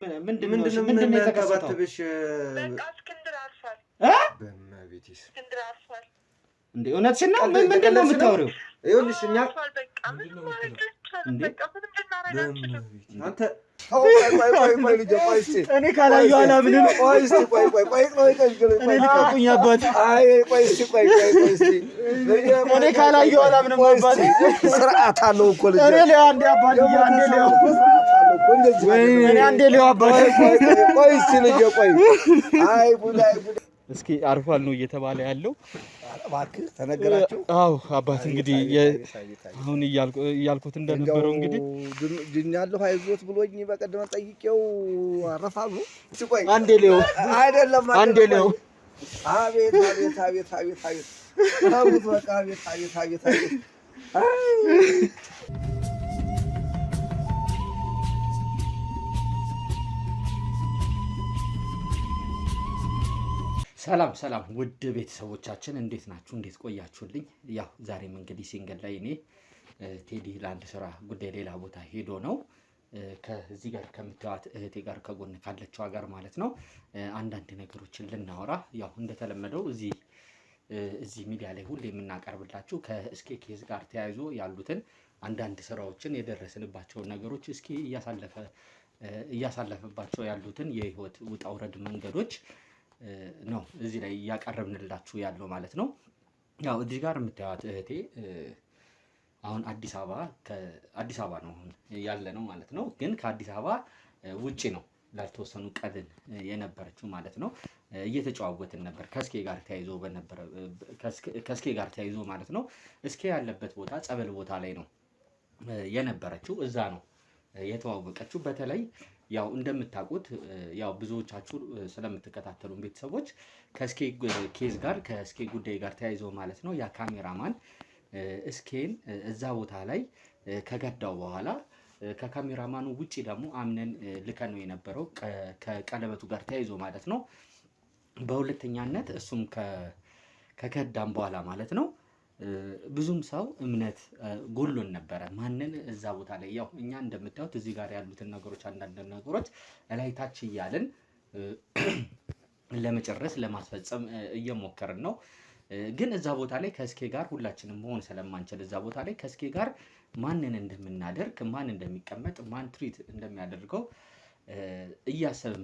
ምንድነው የተከሰተው? በቃ እስክንድር አርፏል። በመቤቴስ እስክንድር አርፏል። እንዴ እውነትሽን ነው? ምንድነው የምታወሪው? ይኸውልሽ እኛ አንተ እኔ ካላየሁ አላምንም። እኔ ካላየሁ አላምንም። አባቴ ስርዓት አለው እኮ ልጅ። እኔ አንዴ አባቴ አንዴ ሊው አባቴ ቆይ እስኪ ልጅ ቆይ። አይ ቡዳይ እስኪ አርፏል ነው እየተባለ ያለው። እባክህ ተነገራቸው። አዎ አባት እንግዲህ አሁን እያልኩት እንደነበረው እንግዲህ ድኛለሁ አይዞት ብሎኝ በቀደም ጠይቄው አረፋሉ። ቆይ አንዴ ሊው አይደለም አንዴ ሊው አቤት አቤት አቤት አቤት አቤት አቤት በቃ አቤት አቤት አቤት አቤት ሰላም ሰላም ውድ ቤተሰቦቻችን እንዴት ናችሁ? እንዴት ቆያችሁልኝ? ያው ዛሬም እንግዲህ ሲንገል ላይ እኔ ቴዲ ለአንድ ስራ ጉዳይ ሌላ ቦታ ሄዶ ነው ከዚህ ጋር ከምታዩት እህቴ ጋር ከጎን ካለችው ጋር ማለት ነው አንዳንድ ነገሮችን ልናወራ ያው እንደተለመደው እዚህ ሚዲያ ላይ ሁሌ የምናቀርብላችሁ ከእስኬ ኬዝ ጋር ተያይዞ ያሉትን አንዳንድ ስራዎችን የደረስንባቸው ነገሮች እስኪ እያሳለፈባቸው ያሉትን የህይወት ውጣ ውረድ መንገዶች ነው እዚህ ላይ ያቀርብንላችሁ ያለው ማለት ነው። ያው እዚህ ጋር የምታዩት እህቴ አሁን አዲስ አበባ ነው ያለ ነው ማለት ነው። ግን ከአዲስ አበባ ውጪ ነው ላልተወሰኑ ቀን የነበረችው ማለት ነው። እየተጨዋወትን ነበር ከስኬ ጋር ተያይዞ ማለት ነው። እስኬ ያለበት ቦታ ጸበል ቦታ ላይ ነው የነበረችው። እዛ ነው የተዋወቀችው። በተለይ ያው እንደምታውቁት ያው ብዙዎቻችሁ ስለምትከታተሉ ቤተሰቦች ከስኬ ኬዝ ጋር ከስኬ ጉዳይ ጋር ተያይዞ ማለት ነው ያ ካሜራማን እስኬን እዛ ቦታ ላይ ከገዳው በኋላ ከካሜራማኑ ውጪ ደግሞ አምነን ልከን ነው የነበረው ከቀለበቱ ጋር ተያይዞ ማለት ነው። በሁለተኛነት እሱም ከከዳም በኋላ ማለት ነው ብዙም ሰው እምነት ጎሎን ነበረ። ማንን እዛ ቦታ ላይ ያው እኛ እንደምታዩት እዚህ ጋር ያሉትን ነገሮች አንዳንድ ነገሮች እላይታች እያልን ለመጨረስ ለማስፈጸም እየሞከርን ነው። ግን እዛ ቦታ ላይ ከስኬ ጋር ሁላችንም መሆን ስለማንችል እዛ ቦታ ላይ ከስኬ ጋር ማንን እንደምናደርግ ማን እንደሚቀመጥ ማን ትሪት እንደሚያደርገው እያሰብን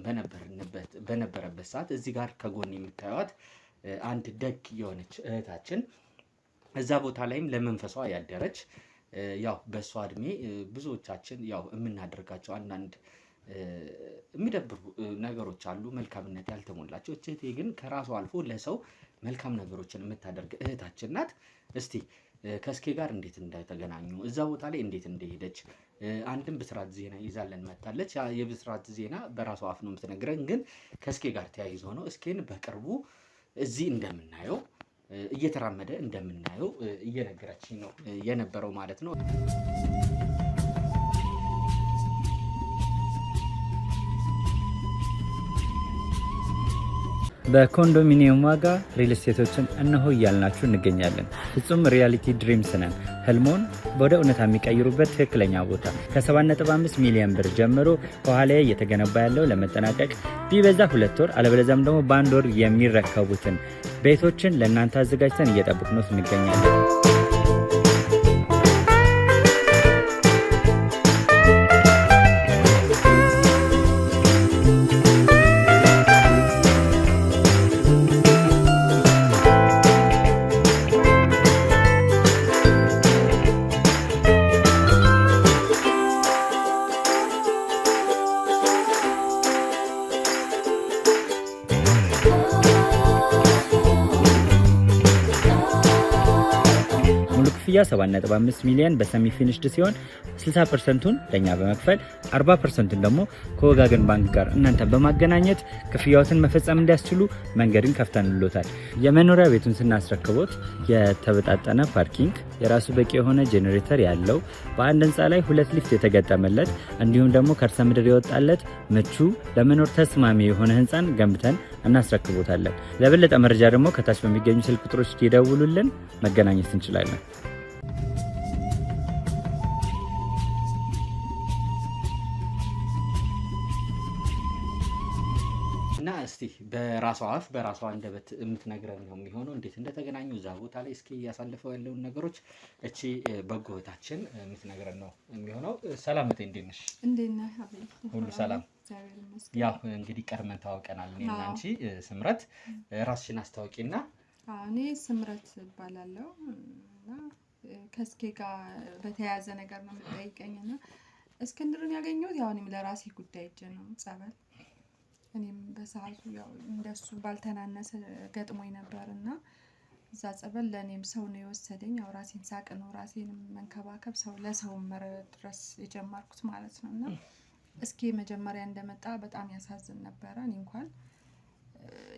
በነበረበት ሰዓት እዚህ ጋር ከጎን የምታዩት አንድ ደግ የሆነች እህታችን እዛ ቦታ ላይም ለመንፈሷ ያደረች ያው በሷ እድሜ ብዙዎቻችን ያው የምናደርጋቸው አንዳንድ የሚደብሩ ነገሮች አሉ፣ መልካምነት ያልተሞላቸው። እህቴ ግን ከራሷ አልፎ ለሰው መልካም ነገሮችን የምታደርግ እህታችን ናት። እስቲ ከስኬ ጋር እንዴት እንደተገናኙ እዛ ቦታ ላይ እንዴት እንደሄደች አንድም ብስራት ዜና ይዛለን መታለች። የብስራት ዜና በራሷ አፍ ነው የምትነግረን፣ ግን ከስኬ ጋር ተያይዞ ነው እስኬን በቅርቡ እዚህ እንደምናየው እየተራመደ እንደምናየው እየነገረችኝ ነው የነበረው ማለት ነው። በኮንዶሚኒየም ዋጋ ሪል ስቴቶችን እነሆ እያልናችሁ እንገኛለን። ፍጹም ሪያሊቲ ድሪምስ ነን። ህልሞን ወደ እውነታ የሚቀይሩበት ትክክለኛ ቦታ ከ7.5 ሚሊዮን ብር ጀምሮ ከኋላ እየተገነባ ያለው ለመጠናቀቅ ቢበዛ 2 ወር አለበለዚያም ደግሞ በ1 ወር የሚረከቡትን ቤቶችን ለእናንተ አዘጋጅተን እየጠበቅን እንገኛለን። ክፍያ 7.5 ሚሊዮን በሰሚ ፊኒሽድ ሲሆን 60%ቱን ለኛ በመክፈል 40%ቱን ደግሞ ከወጋገን ባንክ ጋር እናንተ በማገናኘት ክፍያዎትን መፈጸም እንዲያስችሉ መንገድን ከፍተንልዎታል። የመኖሪያ ቤቱን ስናስረክቦት የተበጣጠነ ፓርኪንግ፣ የራሱ በቂ የሆነ ጄኔሬተር ያለው በአንድ ህንፃ ላይ 2 ሊፍት የተገጠመለት እንዲሁም ደግሞ ከርሰ ምድር የወጣለት ምቹ ለመኖር ተስማሚ የሆነ ህንፃን ገንብተን እናስረክቦታለን። ለበለጠ መረጃ ደግሞ ከታች በሚገኙ ስልክ ቁጥሮች ይደውሉልን፣ መገናኘት እንችላለን። እና እስቲ በራሷ አፍ በራሷ አንደበት የምትነግረን ነው የሚሆነው እንዴት እንደተገናኙ እዛ ቦታ ላይ እስኪ ያሳልፈው ያለውን ነገሮች እቺ በጎ እህታችን የምትነግረን ነው የሚሆነው። ሰላም እቴ እንዴት ነሽ? እንዴት ነህ አቤል? ሁሉ ሰላም? ያው እንግዲህ ቀድመን ታወቀናል እኔና አንቺ። ስምረት ራስሽን አስታውቂና። እኔ ስምረት እባላለሁ እና ከስኬ ጋር በተያያዘ ነገር ነው የምጠይቀኝና እስክንድርን ያገኘሁት ያው እኔም ለራሴ ጉዳይ እጄ ነው ጸበል። እኔም በሰዓቱ ያው እንደሱ ባልተናነሰ ገጥሞኝ ነበርና እዛ ጸበል ለእኔም ሰው ነው የወሰደኝ። ያው ራሴን ሳቅ ነው ራሴንም መንከባከብ ሰው ለሰው መድረስ የጀመርኩት ማለት ነው። እና እስኪ መጀመሪያ እንደመጣ በጣም ያሳዝን ነበረ። እኔ እንኳን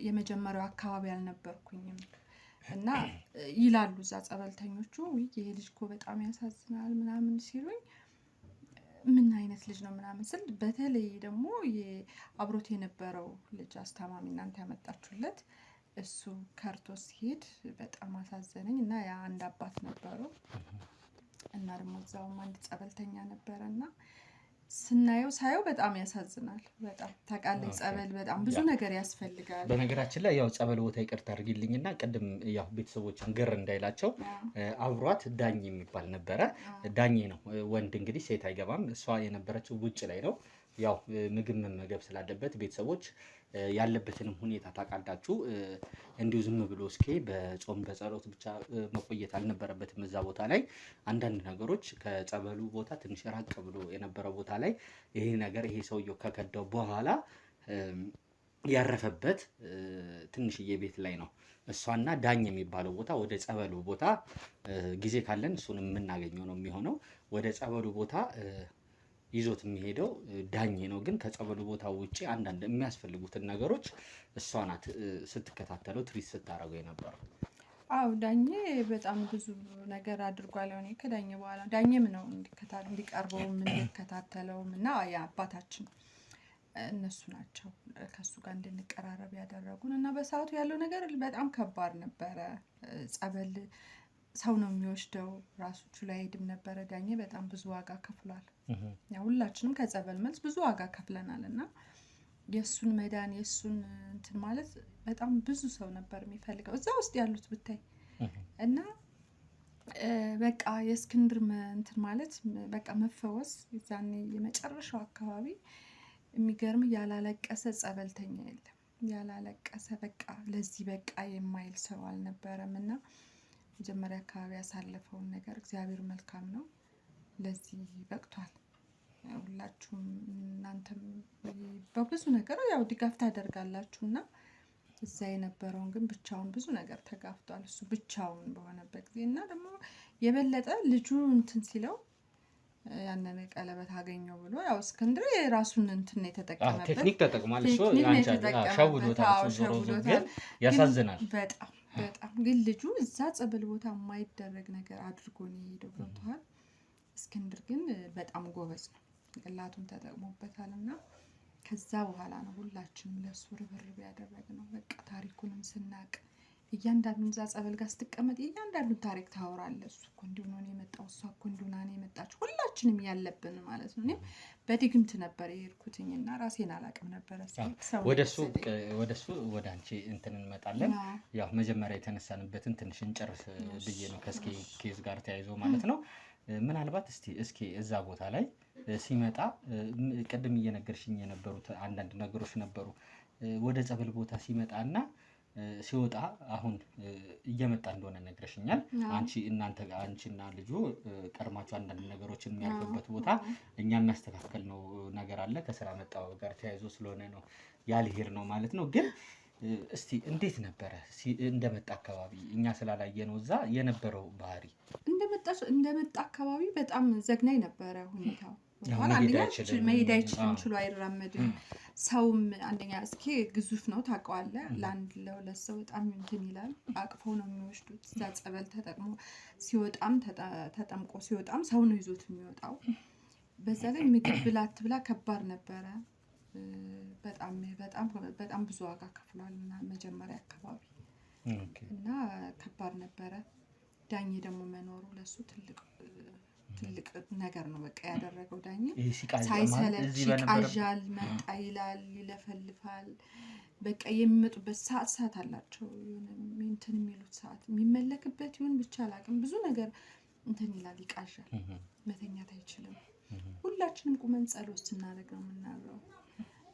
የመጀመሪያው አካባቢ አልነበርኩኝም እና ይላሉ እዛ ጸበልተኞቹ ይሄ ልጅ እኮ በጣም ያሳዝናል ምናምን ሲሉኝ ምን አይነት ልጅ ነው ምናምን ስል በተለይ ደግሞ አብሮት የነበረው ልጅ አስታማሚ እናንተ ያመጣችሁለት እሱ ከርቶ ሲሄድ በጣም አሳዘነኝ እና ያ አንድ አባት ነበሩ እና ደግሞ እዛውም አንድ ጸበልተኛ ነበረ እና ሳየው በጣም ያሳዝናል። በጣም ታውቃለህ ጸበል በጣም ብዙ ነገር ያስፈልጋል። በነገራችን ላይ ያው ጸበል ቦታ ይቅርታ አድርጊልኝና ቅድም ያው ቤተሰቦችን ግር እንዳይላቸው አብሯት ዳኝ የሚባል ነበረ። ዳኝ ነው ወንድ እንግዲህ ሴት አይገባም። እሷ የነበረችው ውጭ ላይ ነው። ያው ምግብ መመገብ ስላለበት ቤተሰቦች ያለበትንም ሁኔታ ታውቃላችሁ። እንዲሁ ዝም ብሎ እስኪ በጾም በጸሎት ብቻ መቆየት አልነበረበትም። እዛ ቦታ ላይ አንዳንድ ነገሮች ከጸበሉ ቦታ ትንሽ ራቅ ብሎ የነበረው ቦታ ላይ ይሄ ሰውየው ከከዳው በኋላ ያረፈበት ትንሽዬ ቤት ላይ ነው። እሷና ዳኝ የሚባለው ቦታ ወደ ጸበሉ ቦታ ጊዜ ካለን እሱን የምናገኘው ነው የሚሆነው። ወደ ጸበሉ ቦታ ይዞት የሚሄደው ዳኝ ነው። ግን ከጸበሉ ቦታ ውጪ አንዳንድ የሚያስፈልጉትን ነገሮች እሷ ናት ስትከታተለው ትሪት ስታደርገው የነበረው። አዎ ዳኜ በጣም ብዙ ነገር አድርጓል። እኔ ከዳኜ በኋላ ዳኜም ነው እንዲቀርበው እንዲከታተለውም እና የአባታችን እነሱ ናቸው ከሱ ጋር እንድንቀራረብ ያደረጉን እና በሰዓቱ ያለው ነገር በጣም ከባድ ነበረ። ጸበል ሰው ነው የሚወስደው ራሱ ችሎ አይሄድም ነበረ። ዳኜ በጣም ብዙ ዋጋ ከፍሏል። ያው ሁላችንም ከጸበል መልስ ብዙ ዋጋ ከፍለናል እና የሱን መዳን የሱን እንትን ማለት በጣም ብዙ ሰው ነበር የሚፈልገው እዛ ውስጥ ያሉት ብታይ እና በቃ የእስክንድር እንትን ማለት በቃ መፈወስ የዛኔ የመጨረሻው አካባቢ የሚገርም ያላለቀሰ ጸበልተኛ የለም። ያላለቀሰ በቃ ለዚህ በቃ የማይል ሰው አልነበረም እና መጀመሪያ አካባቢ ያሳለፈውን ነገር እግዚአብሔር መልካም ነው። ለዚህ በቅቷል። ሁላችሁም እናንተም በብዙ ነገር ያው ድጋፍ ታደርጋላችሁ እና እዛ የነበረውን ግን ብቻውን ብዙ ነገር ተጋፍቷል። እሱ ብቻውን በሆነበት ጊዜ እና ደግሞ የበለጠ ልጁ እንትን ሲለው ያንን ቀለበት አገኘው ብሎ ያው እስክንድር የራሱን እንትን የተጠቀመበት ቴክኒክ ተጠቅሟል። እሱ ሸውዶታል። ግን ያሳዝናል በጣም ግን ልጁ እዛ ጸበል ቦታ የማይደረግ ነገር አድርጎ ነው የሄደው። ገብቶሃል? እስክንድር ግን በጣም ጎበዝ ነው። ጭንቅላቱን ተጠቅሞበታል እና ከዛ በኋላ ነው ሁላችንም ለሱ ርብርብ ያደረግነው። በቃ ታሪኩንም ስናቅ እያንዳንዱን እዛ ጸበል ጋር ስትቀመጥ እያንዳንዱን ታሪክ ታወራለህ። እሱ እኮ እንዲሁ ነው የመጣው፣ እሷ እኮ እንዲሁ ነው የመጣችው፣ ሁላችንም ያለብን ማለት ነው። እኔም በድግምት ነበር የሄድኩትኝ እና ራሴን አላቅም ነበረ። ወደሱ ወደ አንቺ እንትን እንመጣለን። ያው መጀመሪያ የተነሳንበትን ትንሽ እንጨርስ ብዬ ነው ከስኬ ኬዝ ጋር ተያይዞ ማለት ነው። ምናልባት እስኪ እዛ ቦታ ላይ ሲመጣ ቅድም እየነገርሽኝ የነበሩት አንዳንድ ነገሮች ነበሩ። ወደ ጸበል ቦታ ሲመጣና ሲወጣ አሁን እየመጣ እንደሆነ ነግረሽኛል። አንቺና ልጁ ቀድማችሁ አንዳንድ ነገሮችን የሚያልፉበት ቦታ እኛ የሚያስተካከል ነው ነገር አለ። ከስራ መጣው ጋር ተያይዞ ስለሆነ ነው ያልሄድ ነው ማለት ነው። ግን እስቲ እንዴት ነበረ እንደመጣ አካባቢ እኛ ስላላየ ነው እዛ የነበረው ባህሪ? እንደመጣ አካባቢ በጣም ዘግናኝ ነበረ ሁኔታው። መሄድ አይችልም፣ ችሎ አይራመድም። ሰውም አንደኛ እስኪ ግዙፍ ነው ታውቀዋለህ። ለአንድ ለሁለት ሰው በጣም እንትን ይላል። አቅፈው ነው የሚወስዱት። እዛ ጸበል ተጠቅሞ ሲወጣም ተጠምቆ ሲወጣም ሰው ነው ይዞት የሚወጣው። በዛ ላይ ምግብ ብላ አትብላ ከባድ ነበረ። በጣም ብዙ ዋጋ ከፍሏል እና መጀመሪያ አካባቢ እና ከባድ ነበረ። ዳኜ ደግሞ መኖሩ ለሱ ትልቅ ነገር ነው። በቃ ያደረገው ዳኜ ሳይሰለች ይቃዣል፣ መጣ ይላል፣ ይለፈልፋል። በቃ የሚመጡበት ሰዓት አላቸው። እንትን የሚሉት ሰዓት የሚመለክበት ይሁን ብቻ አላውቅም። ብዙ ነገር እንትን ይላል፣ ይቃዣል፣ መተኛት አይችልም። ሁላችንም ቁመን ጸሎት ስናደርግ ነው የምናድረው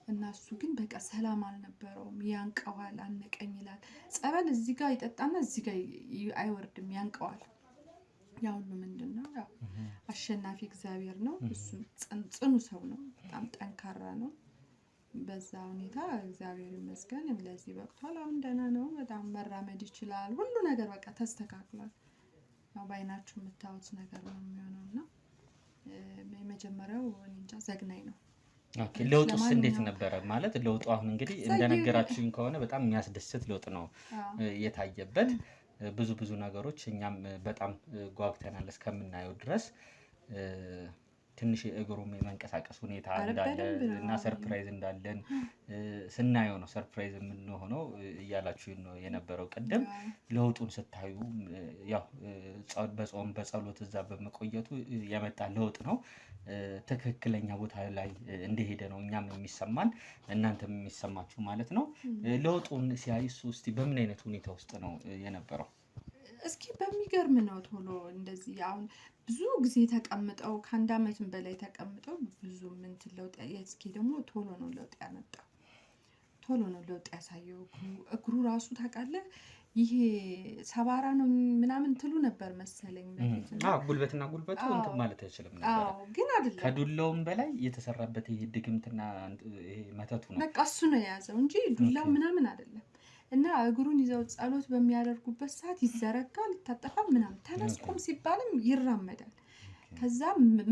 እና እሱ ግን በቃ ሰላም አልነበረውም። ያንቀዋል፣ አነቀኝ ይላል። ጸበል እዚህ ጋር ይጠጣና እዚህ ጋር አይወርድም፣ ያንቀዋል። ያ ሁሉ ምንድን ነው? ያው አሸናፊ እግዚአብሔር ነው። እሱ ጽኑ ሰው ነው፣ በጣም ጠንካራ ነው። በዛ ሁኔታ እግዚአብሔር ይመስገን ለዚህ በቅቷል። አሁን ደህና ነው፣ በጣም መራመድ ይችላል። ሁሉ ነገር በቃ ተስተካክሏል። ያው በአይናችሁ የምታዩት ነገር ነው የሚሆነው እና የመጀመሪያው እንጃ ዘግናኝ ነው። ኦኬ፣ ለውጡስ እንዴት ነበረ? ማለት ለውጡ አሁን እንግዲህ እንደነገራችሁኝ ከሆነ በጣም የሚያስደስት ለውጥ ነው የታየበት። ብዙ ነገሮች እኛም በጣም ጓጉተናል እስከምናየው ድረስ። ትንሽ እግሩም የመንቀሳቀስ ሁኔታ እንዳለ እና ሰርፕራይዝ እንዳለን ስናየው ነው ሰርፕራይዝ የምንሆነው እያላችሁ ነው የነበረው። ቅድም ለውጡን ስታዩ ያው በጾም በጸሎት እዛ በመቆየቱ የመጣ ለውጥ ነው። ትክክለኛ ቦታ ላይ እንደሄደ ነው እኛም የሚሰማን እናንተም የሚሰማችሁ ማለት ነው። ለውጡን ሲያይሱ እስቲ በምን አይነት ሁኔታ ውስጥ ነው የነበረው? እስኪ በሚገርም ነው ቶሎ እንደዚህ አሁን ብዙ ጊዜ ተቀምጠው ከአንድ ዓመትም በላይ ተቀምጠው ብዙ እንትን ለውጥ እስኪ ደግሞ ቶሎ ነው ለውጥ ያመጣው። ቶሎ ነው ለውጥ ያሳየው። እግሩ ራሱ ታውቃለህ ይሄ ሰባራ ነው ምናምን ትሉ ነበር መሰለኝ በፊት። ጉልበትና ጉልበቱ እንትን ማለት አይችልም ነበር። ግን አይደለም ከዱላውም በላይ የተሰራበት ይሄ ድግምትና ይሄ መተቱ ነው። በቃ እሱ ነው የያዘው እንጂ ዱላው ምናምን አይደለም። እና እግሩን ይዘው ጸሎት በሚያደርጉበት ሰዓት ይዘረጋል፣ ይታጠፋል፣ ምናምን ተነስቆም ሲባልም ይራመዳል። ከዛ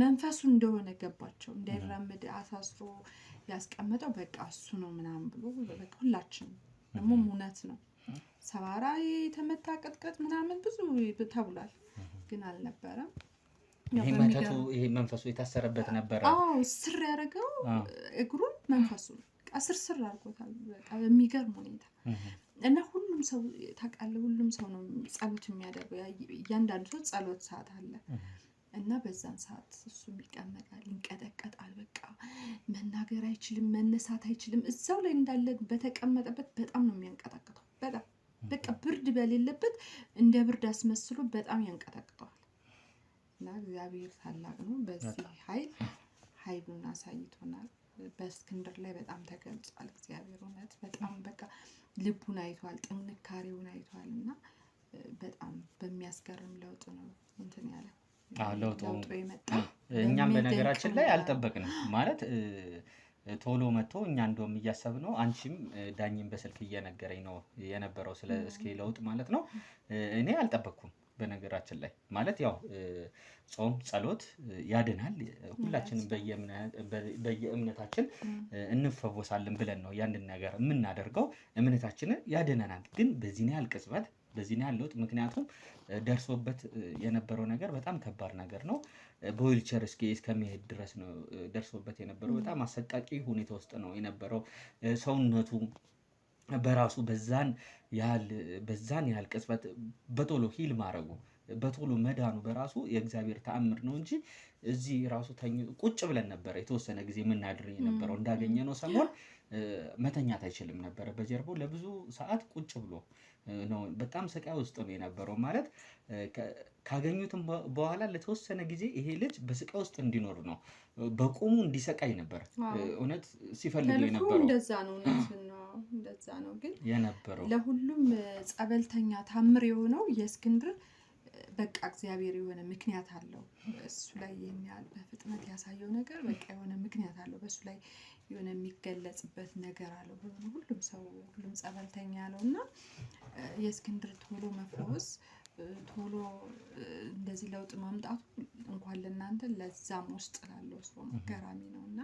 መንፈሱ እንደሆነ ገባቸው። እንዳይራመድ አሳስሮ ያስቀመጠው በቃ እሱ ነው ምናምን ብሎ በቃ ሁላችን ደግሞ እውነት ነው። ሰባራ የተመታ ቅጥቅጥ ምናምን ብዙ ተብሏል፣ ግን አልነበረም። ይሄ መተቱ ይሄ መንፈሱ የታሰረበት ነበር። ስር ያደረገው እግሩን መንፈሱ ስር አድርጎታል። በቃ በሚገርም ሁኔታ እና ሁሉም ሰው ታውቃለህ፣ ሁሉም ሰው ነው ጸሎት የሚያደርገው። እያንዳንዱ ሰው ጸሎት ሰዓት አለ እና በዛን ሰዓት እሱም ይቀመጣል፣ ይንቀጠቀጣል። በቃ መናገር አይችልም፣ መነሳት አይችልም። እዛው ላይ እንዳለ በተቀመጠበት በጣም ነው የሚያንቀጠቅጠው። በጣም በቃ ብርድ በሌለበት እንደ ብርድ አስመስሎ በጣም ያንቀጠቅጠዋል። እና እግዚአብሔር ታላቅ ነው። በዚህ ኃይሉን አሳይቶናል። በእስክንድር ላይ በጣም ተገልጿል። እግዚአብሔር እውነት በጣም በቃ ልቡን አይቷል፣ ጥንካሬውን አይቷል እና በጣም በሚያስገርም ለውጥ ነው እንትን ያለ ለውጡ የመጣ። እኛም በነገራችን ላይ አልጠበቅንም ማለት ቶሎ መጥቶ እኛ እንደውም እያሰብነው አንቺም ዳኝም በስልክ እየነገረኝ ነው የነበረው ስለ እስኪ ለውጥ ማለት ነው። እኔ አልጠበቅኩም በነገራችን ላይ ማለት ያው ጾም ጸሎት ያድናል። ሁላችንም በየእምነታችን እንፈወሳለን ብለን ነው ያንን ነገር የምናደርገው። እምነታችንን ያድነናል። ግን በዚህ ያህል ቅጽበት በዚህ ያህል ለውጥ ምክንያቱም ደርሶበት የነበረው ነገር በጣም ከባድ ነገር ነው። በዊልቸር እስከሚሄድ ድረስ ነው ደርሶበት የነበረው። በጣም አሰቃቂ ሁኔታ ውስጥ ነው የነበረው። ሰውነቱ በራሱ በዛን ያህል ቅጽበት በቶሎ ሂል ማድረጉ በቶሎ መዳኑ በራሱ የእግዚአብሔር ተአምር ነው እንጂ እዚህ ራሱ ቁጭ ብለን ነበር የተወሰነ ጊዜ የምናድር የነበረው። እንዳገኘ ነው ሰሞን መተኛት አይችልም ነበረ። በጀርባው ለብዙ ሰዓት ቁጭ ብሎ ነው። በጣም ስቃይ ውስጥ ነው የነበረው። ማለት ካገኙትም በኋላ ለተወሰነ ጊዜ ይሄ ልጅ በስቃይ ውስጥ እንዲኖር ነው፣ በቁሙ እንዲሰቃይ ነበር እውነት ሲፈልጉ የነበረው። እንደዛ ነው ግን የነበረው። ለሁሉም ጸበልተኛ ታምር የሆነው የእስክንድር በቃ እግዚአብሔር የሆነ ምክንያት አለው። እሱ ላይ የሚያል በፍጥነት ያሳየው ነገር በቃ የሆነ ምክንያት አለው። በሱ ላይ የሆነ የሚገለጽበት ነገር አለው። ሁሉም ጸበልተኛ ያለው እና የእስክንድር ቶሎ መፈወስ ቶሎ እንደዚህ ለውጥ ማምጣቱ እንኳን ለእናንተ ለዛም ውስጥ ላለው ሰው ገራሚ ነው እና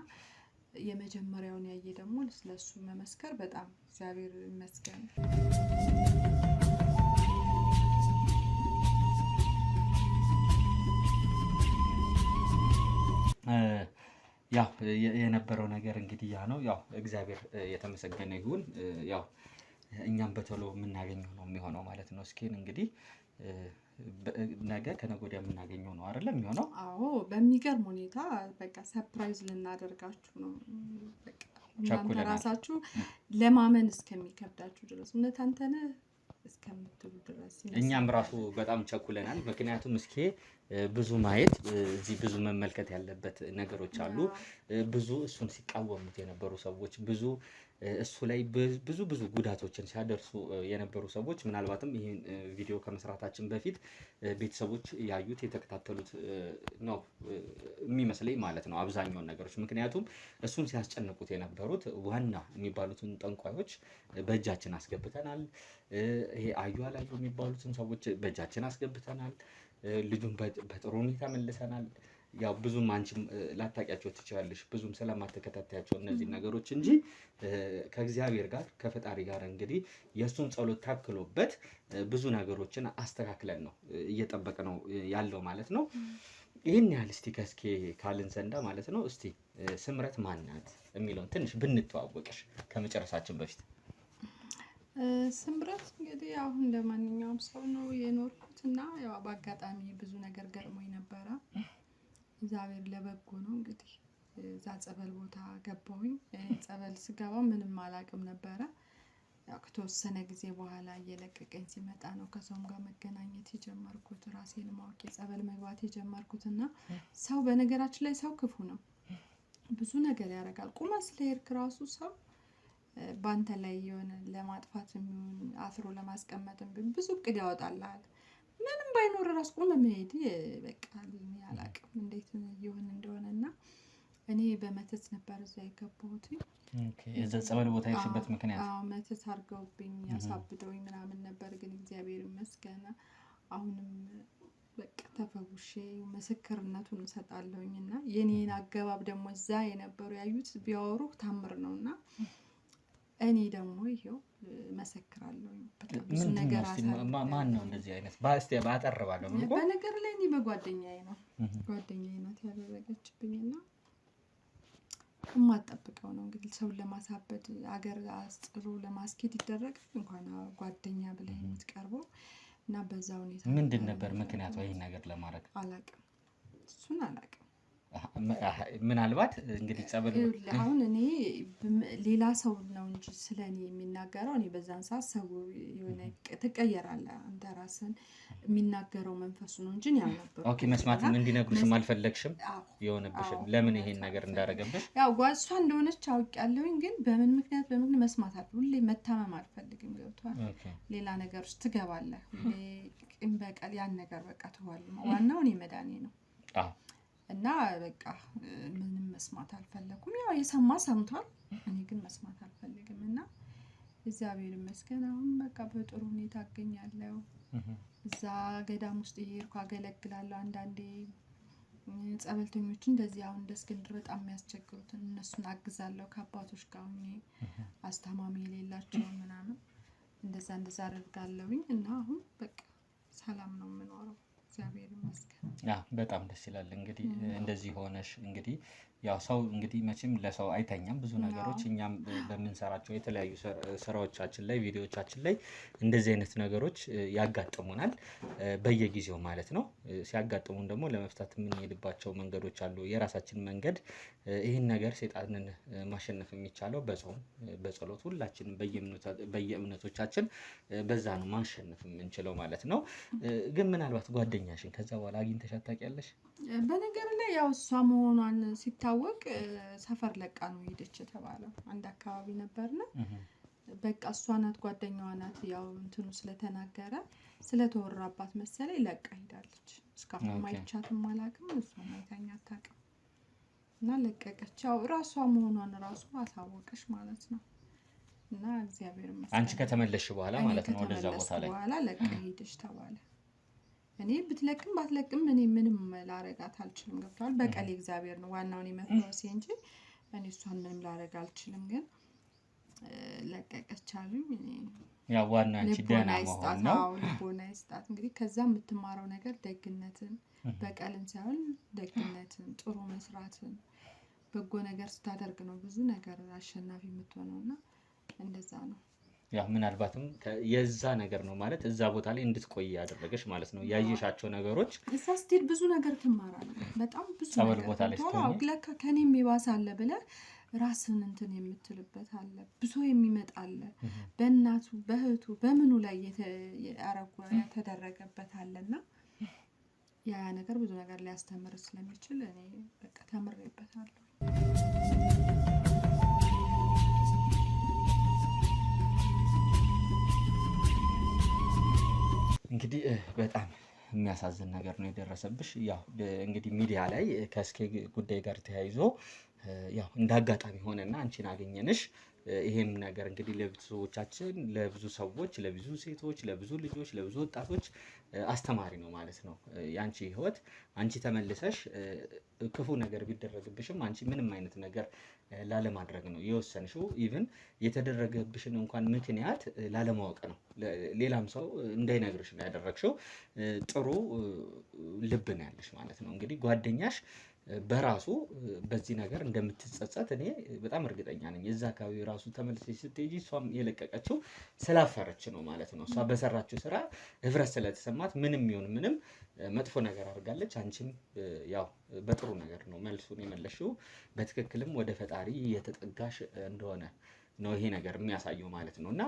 የመጀመሪያውን ያየ ደግሞ ስለሱ መመስከር በጣም እግዚአብሔር ይመስገን። ያው የነበረው ነገር እንግዲህ ያ ነው። ያው እግዚአብሔር የተመሰገነ ይሁን። ያው እኛም በቶሎ የምናገኘው ነው የሚሆነው ማለት ነው። እስኪን እንግዲህ ነገ ከነገ ወዲያ የምናገኘው ነው አይደለም የሚሆነው? አዎ፣ በሚገርም ሁኔታ በቃ ሰርፕራይዝ ልናደርጋችሁ ነው። በቃ እናንተ ራሳችሁ ለማመን እስከሚከብዳችሁ ድረስ እውነት አንተ ነህ እስከምትሉ ድረስ እኛም ራሱ በጣም ቸኩለናል። ምክንያቱም እስኪ ብዙ ማየት እዚህ ብዙ መመልከት ያለበት ነገሮች አሉ። ብዙ እሱን ሲቃወሙት የነበሩ ሰዎች ብዙ እሱ ላይ ብዙ ጉዳቶችን ሲያደርሱ የነበሩ ሰዎች ምናልባትም ይህን ቪዲዮ ከመስራታችን በፊት ቤተሰቦች ያዩት የተከታተሉት ነው የሚመስለኝ ማለት ነው አብዛኛውን ነገሮች። ምክንያቱም እሱን ሲያስጨንቁት የነበሩት ዋና የሚባሉትን ጠንቋዮች በእጃችን አስገብተናል። ይሄ አዩ አላዩ የሚባሉትን ሰዎች በእጃችን አስገብተናል። ልጁን በጥሩ ሁኔታ መልሰናል። ያው ብዙም አንቺም ላታውቂያቸው ትችላለሽ ብዙም ስለማትከታተያቸው እነዚህ ነገሮች እንጂ ከእግዚአብሔር ጋር ከፈጣሪ ጋር እንግዲህ የእሱን ጸሎት ታክሎበት ብዙ ነገሮችን አስተካክለን ነው እየጠበቅ ነው ያለው ማለት ነው። ይህን ያህል እስቲ ከስኬ ካልን ዘንዳ ማለት ነው። እስቲ ስምረት ማናት የሚለውን ትንሽ ብንተዋወቅሽ ከመጨረሳችን በፊት። ስምረት እንግዲህ አሁን እንደማንኛውም ሰው ነው የኖርኩት እና ያው በአጋጣሚ ብዙ ነገር ገጥሞኝ ነበረ። እግዚአብሔር ለበጎ ነው እንግዲህ እዛ ጸበል ቦታ ገባሁኝ። ጸበል ስገባ ምንም አላውቅም ነበረ። ያው ከተወሰነ ጊዜ በኋላ እየለቀቀኝ ሲመጣ ነው ከሰውም ጋር መገናኘት የጀመርኩት ራሴን ማወቅ ጸበል መግባት የጀመርኩት እና ሰው በነገራችን ላይ ሰው ክፉ ነው። ብዙ ነገር ያደርጋል። ቁመህ ስለሄድክ ራሱ ሰው ባንተ ላይ የሆነ ለማጥፋት የሚሆን አስሮ ለማስቀመጥም ብዙ እቅድ ያወጣልሃል። ምንም ባይኖር ራስ ቆመ መሄድ በቃ አላውቅም እንዴት ይሆን እንደሆነና እኔ በመተት ነበር እዛ የገባሁት። ኦኬ እዛ ጸበል ቦታ የሄድሽበት ምክንያት? አዎ መተት አድርገውብኝ ያሳብደውኝ ምናምን ነበር። ግን እግዚአብሔር ይመስገን አሁንም በቃ ተፈውሼ ምስክርነቱን እሰጣለሁኝና የኔን አገባብ ደግሞ እዛ የነበሩ ያዩት ቢያወሩ ታምር ነውና እኔ ደግሞ ይሄው መሰክራለሁ። በጣም ብዙ ነገር ማን ነው እንደዚህ አይነት ባስቲ ባጠርባለሁ ነው? በነገር ላይ እኔ በጓደኛዬ ነው ናት ያደረገችብኝና የማጠብቀው ነው እንግዲህ ሰውን ለማሳበድ አገር አስጥሩ ለማስኬድ ይደረጋል እንኳን ጓደኛ ብለህ የምትቀርበው እና በዛ ሁኔታ ምንድን ነበር ምክንያቱ ይሄን ነገር ለማድረግ? አላውቅም፣ እሱን አላውቅም። ምናልባት እንግዲህ ጸበል አሁን እኔ ሌላ ሰው ነው እንጂ ስለኔ የሚናገረው እኔ በዛን ሰዓት ሰው የሆነ ተቀየራለህ አንተ ራስን የሚናገረው መንፈሱ ነው እንጂ እኔ አልነበርኩም። ኦኬ መስማትም እንዲነግሩሽም አልፈለግሽም የሆነብሽ ለምን ይሄን ነገር እንዳደረገብሽ? ያው ጓሷ እንደሆነች አውቄያለሁኝ ግን በምን ምክንያት መስማት አልፈልግም። ሁሌ መታመም አልፈልግም። ገብቷል? ሌላ ነገር ውስጥ ትገባለህ። ቂም በቀል ያን ነገር በቃ ተዋልማ ዋናው እኔ መዳኔ ነው። አዎ እና በቃ ምንም መስማት አልፈለኩም። ያው የሰማ ሰምቷል፣ እኔ ግን መስማት አልፈልግም። እና እግዚአብሔር ይመስገን አሁን በቃ በጥሩ ሁኔታ አገኛለሁ። እዛ ገዳም ውስጥ እየሄድኩ አገለግላለሁ። አንዳንዴ ጸበልተኞች እንደዚህ አሁን እንደ እስክንድር በጣም የሚያስቸግሩትን እነሱን አግዛለሁ ከአባቶች ጋር ሆኜ አስተማሚ የሌላቸውን ምናምን እንደዛ አደርጋለሁኝ። እና አሁን በቃ ሰላም ነው የምኖረው። እግዚአብሔር ይመስገን። በጣም ደስ ይላል። እንግዲህ እንደዚህ ሆነሽ እንግዲህ ያው ሰው እንግዲህ መቼም ለሰው አይተኛም። ብዙ ነገሮች እኛም በምንሰራቸው የተለያዩ ስራዎቻችን ላይ ቪዲዮዎቻችን ላይ እንደዚህ አይነት ነገሮች ያጋጥሙናል በየጊዜው ማለት ነው። ሲያጋጥሙን ደግሞ ለመፍታት የምንሄድባቸው መንገዶች አሉ። የራሳችን መንገድ ይህን ነገር ሰይጣንን ማሸነፍ የሚቻለው በጾም በጸሎት ሁላችንም በየእምነቶቻችን በዛ ነው ማሸነፍ የምንችለው ማለት ነው። ግን ምናልባት ጓደኛሽን ከዛ በኋላ አግኝተሻት ታውቂያለሽ? በነገር ላይ ያው እሷ መሆኗን ሲታወቅ ሰፈር ለቃ ነው ሄደች የተባለው። አንድ አካባቢ ነበርና በቃ እሷ ናት ጓደኛዋ ናት ያው እንትኑ ስለተናገረ ስለተወራባት መሰለኝ ለቃ ሄዳለች። እስካሁን ማይቻትም አላውቅም፣ እሷ ማይታኛ አታውቅም እና ለቀቀች። ያው ራሷ መሆኗን ራሱ አሳወቀች ማለት ነው። እና እግዚአብሔር ይመስገን አንቺ ከተመለሽ በኋላ ማለት ነው ወደዛ ቦታ ላይ በኋላ ለቃ ሄደች ተባለ። እኔ ብትለቅም ባትለቅም እኔ ምንም ላረጋት አልችልም። ገብቷል? በቀል እግዚአብሔር ነው ዋናው እኔ መፍረሴ እንጂ እኔ እሷን ምንም ላረጋ አልችልም። ግን ለቀቀች አሉኝ። እኔ ያው ዋና አንቺ ደህና መሆን ነው። ልቦና ይስጣት። እንግዲህ ከዛ የምትማረው ነገር ደግነትን፣ በቀልን ሳይሆን ደግነትን፣ ጥሩ መስራትን፣ በጎ ነገር ስታደርግ ነው ብዙ ነገር አሸናፊ የምትሆነውና እንደዛ ነው። ያው ምናልባትም የዛ ነገር ነው ማለት እዛ ቦታ ላይ እንድትቆይ ያደረገሽ ማለት ነው። ያየሻቸው ነገሮች እዛ ስትሄድ ብዙ ነገር ትማራለህ። በጣም ብዙ ጸበል ቦታ ላይ ስትሆን ለካ ከኔም ይባሳል ብለህ ራስን እንትን የምትልበት አለ ብዙ የሚመጣ አለ በእናቱ በእህቱ በምኑ ላይ የተደረገበት አለና ያ ነገር ብዙ ነገር ሊያስተምር ስለሚችል እኔ በቃ ተምሬበታለሁ። እንግዲህ በጣም የሚያሳዝን ነገር ነው የደረሰብሽ። ያው እንግዲህ ሚዲያ ላይ ከእስኬ ጉዳይ ጋር ተያይዞ ያው እንዳጋጣሚ ሆነና አንቺን አገኘንሽ። ይሄም ነገር እንግዲህ ለቤተሰቦቻችን ለብዙ ሰዎች ለብዙ ሴቶች ለብዙ ልጆች ለብዙ ወጣቶች አስተማሪ ነው ማለት ነው። ያንቺ ህይወት አንቺ ተመልሰሽ ክፉ ነገር ቢደረግብሽም አንቺ ምንም አይነት ነገር ላለማድረግ ነው የወሰንሽው። ኢቭን የተደረገብሽን እንኳን ምክንያት ላለማወቅ ነው ሌላም ሰው እንዳይነግርሽ ነው ያደረግሽው። ጥሩ ልብ ነው ያለሽ ማለት ነው። እንግዲህ ጓደኛሽ በራሱ በዚህ ነገር እንደምትጸጸት እኔ በጣም እርግጠኛ ነኝ። የዛ አካባቢ ራሱ ተመልሰሽ ስትሄጂ እሷም የለቀቀችው ስላፈረች ነው ማለት ነው። እሷ በሰራችው ስራ ህፍረት ስለተሰማት ምንም ይሁን ምንም መጥፎ ነገር አድርጋለች። አንቺም ያው በጥሩ ነገር ነው መልሱን የመለሽው። በትክክልም ወደ ፈጣሪ የተጠጋሽ እንደሆነ ነው ይሄ ነገር የሚያሳየው ማለት ነው። እና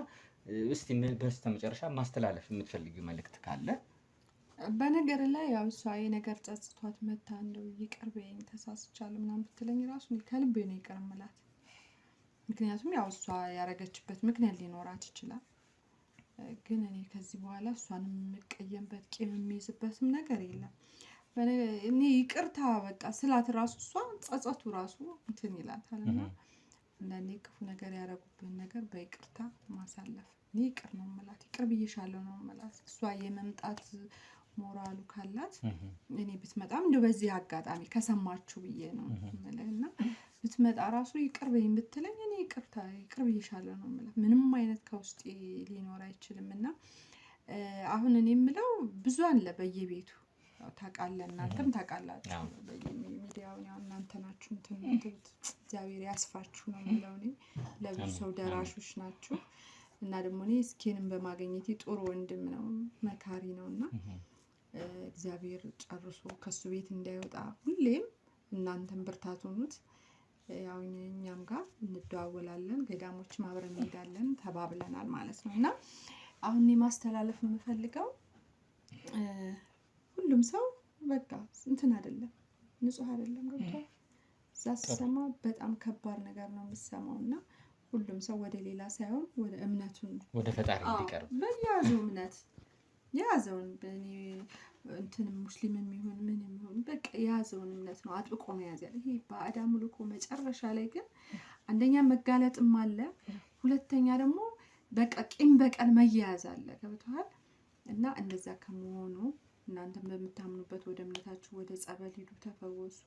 እስቲ በስተመጨረሻ ማስተላለፍ የምትፈልጊው መልእክት ካለ? በነገር ላይ ያው እሷ የነገር ጸጽቷት መታ እንደው ይቅር በይኝ ተሳስቻለሁ ምናምን ብትለኝ ራሱ ከልቤ ነው ይቅር የምላት። ምክንያቱም ያው እሷ ያረገችበት ምክንያት ሊኖራት ይችላል። ግን እኔ ከዚህ በኋላ እሷን የምቀየምበት ቂም የሚይዝበትም ነገር የለም። እኔ ይቅርታ በቃ ስላት ራሱ እሷ ጸጸቱ ራሱ እንትን ይላታል። እና አንዳንዴ ክፉ ነገር ያረጉብን ነገር በይቅርታ ማሳለፍ እኔ ይቅር ነው የምላት። ይቅር ብዬሻለሁ ነው የምላት። እሷ የመምጣት ሞራሉ ካላት እኔ ብትመጣም እንደው በዚህ አጋጣሚ ከሰማችሁ ብዬ ነው የምልህና ብትመጣ ራሱ ይቅር በይኝ ብትለኝ እኔ ይቅር ብዬሻለሁ ነው የምላት። ምንም አይነት ከውስጤ ሊኖር አይችልም። እና አሁን እኔ የምለው ብዙ አለ በየቤቱ ታውቃለህ፣ እናንተም ታውቃላችሁ። በሚዲያው ያው እናንተ ናችሁ እንትን እግዚአብሔር ያስፋችሁ ነው የምለው እኔ። ለብዙ ሰው ደራሾች ናችሁ። እና ደግሞ እኔ እስኬንም በማግኘቴ ጥሩ ወንድም ነው መካሪ ነውና እግዚአብሔር ጨርሶ ከሱ ቤት እንዳይወጣ ሁሌም እናንተም ብርታት ሆኑት። ያው እኛም ጋር እንደዋወላለን፣ ገዳሞችም አብረን እንሄዳለን ተባብለናል ማለት ነው። እና አሁን ማስተላለፍ የምፈልገው ሁሉም ሰው በቃ እንትን አይደለም ንጹህ አይደለም ገብቷል። እዛ ሲሰማ በጣም ከባድ ነገር ነው የሚሰማውና ሁሉም ሰው ወደ ሌላ ሳይሆን ወደ እምነቱን ወደ ፈጣሪ እንዲቀርብ በያዘው እምነት ያዘውን በእኔ እንትን ሙስሊምም ይሁን ምንም ይሁን በቃ ያዘውን እምነት ነው አጥብቆ መያዝ ያለ። ይሄ በአዳም ልኮ መጨረሻ ላይ ግን አንደኛ መጋለጥም አለ፣ ሁለተኛ ደግሞ በቃ ቂም በቀል መያያዝ አለ ገብቷል። እና እንደዛ ከመሆኑ እናንተም በምታምኑበት ወደ እምነታችሁ ወደ ጸበል ሂዱ ተፈወሱ።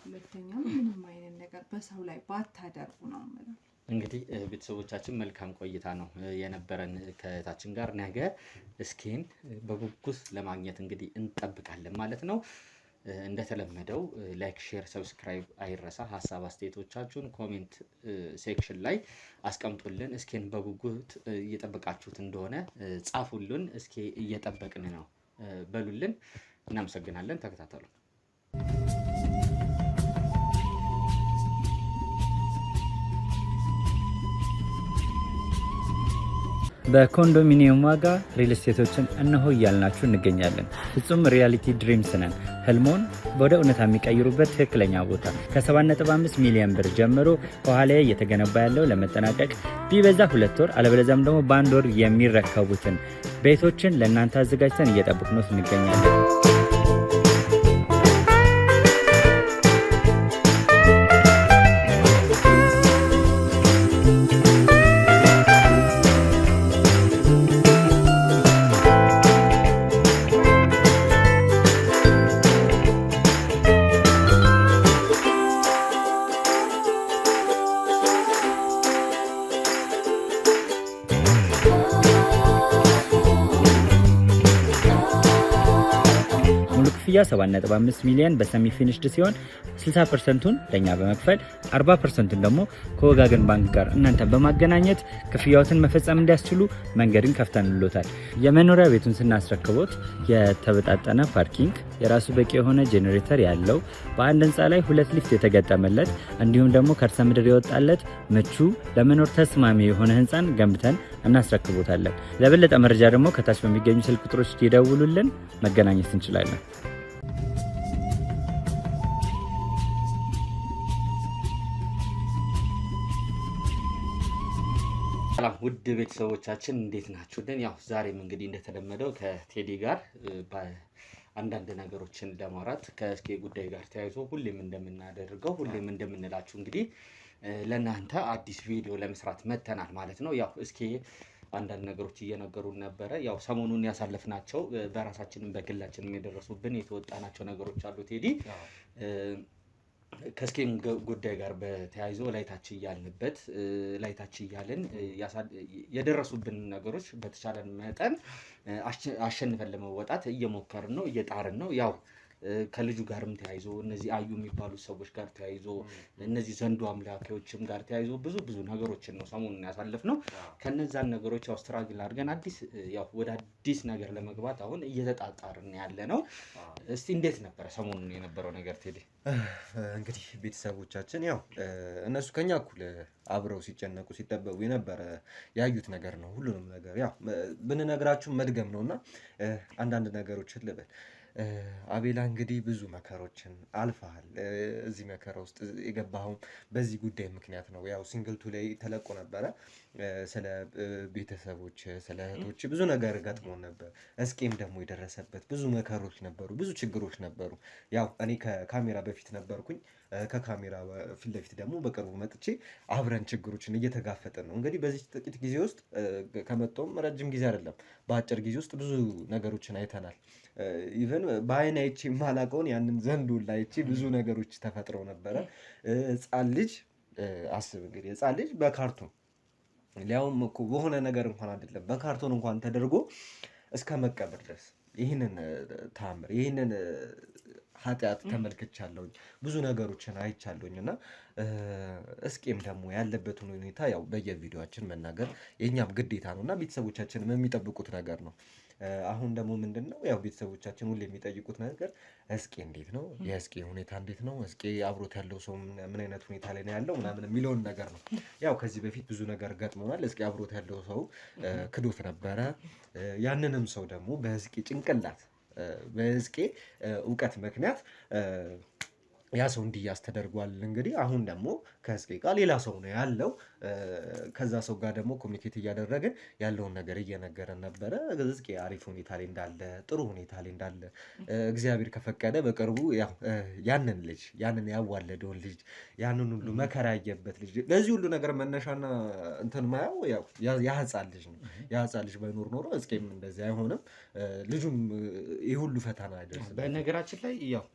ሁለተኛ ምንም አይነት ነገር በሰው ላይ ባታደርጉ ነው ማለት። እንግዲህ ቤተሰቦቻችን መልካም ቆይታ ነው የነበረን ከእህታችን ጋር። ነገ እስኬን በጉጉት ለማግኘት እንግዲህ እንጠብቃለን ማለት ነው። እንደተለመደው ላይክ፣ ሼር፣ ሰብስክራይብ አይረሳ። ሀሳብ አስተያየቶቻችሁን ኮሜንት ሴክሽን ላይ አስቀምጡልን። እስኬን በጉጉት እየጠበቃችሁት እንደሆነ ጻፉልን። እስኬ እየጠበቅን ነው በሉልን። እናመሰግናለን። ተከታተሉ። በኮንዶሚኒየም ዋጋ ሪል ስቴቶችን እነሆ እያልናችሁ እንገኛለን። ፍጹም ሪያሊቲ ድሪምስ ነን። ህልሞን ወደ እውነታ የሚቀይሩበት ትክክለኛ ቦታ ነው። ከ7.5 ሚሊዮን ብር ጀምሮ ከኋላ እየተገነባ ያለው ለመጠናቀቅ ቢበዛ 2 ወር አለበለዚያም ደግሞ በ1 ወር የሚረከቡትን ቤቶችን ለእናንተ አዘጋጅተን እየጠበቅነው እንገኛለን። ክፍያ 7.5 ሚሊዮን በሰሚ ፊኒሽድ ሲሆን 60%ቱን ለኛ በመክፈል 40%ቱን ደግሞ ከወጋገን ባንክ ጋር እናንተን በማገናኘት ክፍያዎትን መፈጸም እንዲያስችሉ መንገድን ከፍተንልዎታል። የመኖሪያ ቤቱን ስናስረክቦት የተበጣጠነ ፓርኪንግ፣ የራሱ በቂ የሆነ ጄኔሬተር ያለው በአንድ ህንፃ ላይ 2 ሊፍት የተገጠመለት እንዲሁም ደግሞ ከርሰ ምድር የወጣለት ምቹ ለመኖር ተስማሚ የሆነ ህንፃን ገንብተን እናስረክቦታለን። ለበለጠ መረጃ ደግሞ ከታች በሚገኙ ስልክ ቁጥሮች ይደውሉልን፣ መገናኘት እንችላለን። ሰላም ውድ ቤተሰቦቻችን እንዴት ናችሁልን? ያው ዛሬም እንግዲህ እንደተለመደው ከቴዲ ጋር አንዳንድ ነገሮችን ለማውራት ከእስኬ ጉዳይ ጋር ተያይዞ ሁሌም እንደምናደርገው ሁሌም እንደምንላችሁ እንግዲህ ለእናንተ አዲስ ቪዲዮ ለመስራት መተናል ማለት ነው። ያው እስኬ አንዳንድ ነገሮች እየነገሩን ነበረ። ያው ሰሞኑን ያሳለፍናቸው በራሳችንም በግላችንም የደረሱብን የተወጣናቸው ነገሮች አሉ። ቴዲ ከእስኬም ጉዳይ ጋር በተያይዞ ላይታች እያልንበት ላይታች እያልን የደረሱብን ነገሮች በተቻለን መጠን አሸንፈን ለመወጣት እየሞከርን ነው፣ እየጣርን ነው። ያው ከልጁ ጋርም ተያይዞ እነዚህ አዩ የሚባሉ ሰዎች ጋር ተያይዞ እነዚህ ዘንዶ አምላኪዎችም ጋር ተያይዞ ብዙ ነገሮችን ነው ሰሞኑን ያሳለፍነው። ከነዛን ነገሮች ያው ስትራግል አድርገን ወደ አዲስ ነገር ለመግባት አሁን እየተጣጣርን ያለ ነው። እስቲ እንዴት ነበረ ሰሞኑን የነበረው ነገር ቴዲ? እንግዲህ ቤተሰቦቻችን ያው እነሱ ከኛ እኩል አብረው ሲጨነቁ ሲጠበቡ የነበረ ያዩት ነገር ነው። ሁሉንም ነገር ያው ብንነግራችሁ መድገም ነውና አንዳንድ ነገሮችን ልበል። አቤላ እንግዲህ ብዙ መከሮችን አልፈሃል። እዚህ መከራ ውስጥ የገባኸው በዚህ ጉዳይ ምክንያት ነው። ያው ሲንግልቱ ላይ ተለቆ ነበረ ስለ ቤተሰቦች ስለ እህቶች ብዙ ነገር ገጥሞን ነበር። እስቄም ደግሞ የደረሰበት ብዙ መከሮች ነበሩ፣ ብዙ ችግሮች ነበሩ። ያው እኔ ከካሜራ በፊት ነበርኩኝ፣ ከካሜራ ፊት ለፊት ደግሞ በቅርቡ መጥቼ አብረን ችግሮችን እየተጋፈጠን ነው። እንግዲህ በዚህ ጥቂት ጊዜ ውስጥ ከመጣሁም ረጅም ጊዜ አይደለም፣ በአጭር ጊዜ ውስጥ ብዙ ነገሮችን አይተናል። ኢቨን በአይን አይቼ የማላውቀውን ያንን ዘንዶን ላይ አይቼ ብዙ ነገሮች ተፈጥረው ነበረ። ህፃን ልጅ አስብ እንግዲህ ህፃን ልጅ በካርቶን ሊያውም እኮ በሆነ ነገር እንኳን አይደለም በካርቶን እንኳን ተደርጎ እስከ መቀበር ድረስ ይህንን ታምር ይህንን ኃጢአት ተመልክቻለሁኝ፣ ብዙ ነገሮችን አይቻለሁኝ። እና እስቄም ደግሞ ያለበትን ሁኔታ ያው በየቪዲዮችን መናገር የእኛም ግዴታ ነው እና ቤተሰቦቻችንም የሚጠብቁት ነገር ነው። አሁን ደግሞ ምንድን ነው ያው ቤተሰቦቻችን ሁሌ የሚጠይቁት ነገር እስቄ እንዴት ነው፣ የእስቄ ሁኔታ እንዴት ነው፣ እስቄ አብሮት ያለው ሰው ምን አይነት ሁኔታ ላይ ነው ያለው ምናምን የሚለውን ነገር ነው። ያው ከዚህ በፊት ብዙ ነገር ገጥሞናል። እስቄ አብሮት ያለው ሰው ክዶት ነበረ። ያንንም ሰው ደግሞ በእስቄ ጭንቅላት በእስቄ እውቀት ምክንያት ያ ሰው እንዲያዝ ተደርጓል። እንግዲህ አሁን ደግሞ ከእስቄ ጋር ሌላ ሰው ነው ያለው። ከዛ ሰው ጋር ደግሞ ኮሚኒኬት እያደረግን ያለውን ነገር እየነገረን ነበረ። እስቄ አሪፍ ሁኔታ ላይ እንዳለ፣ ጥሩ ሁኔታ ላይ እንዳለ እግዚአብሔር ከፈቀደ በቅርቡ ያንን ልጅ ያንን ያዋለደውን ልጅ ያንን ሁሉ መከራ ያየበት ልጅ ለዚህ ሁሉ ነገር መነሻና እንትን ማየው ያ ህፃን ልጅ ነው። ያ ህፃን ልጅ ባይኖር ኖሮ እስቄም እንደዚህ አይሆንም፣ ልጁም ይህ ሁሉ ፈተና አይደርስም። በነገራችን ላይ ያው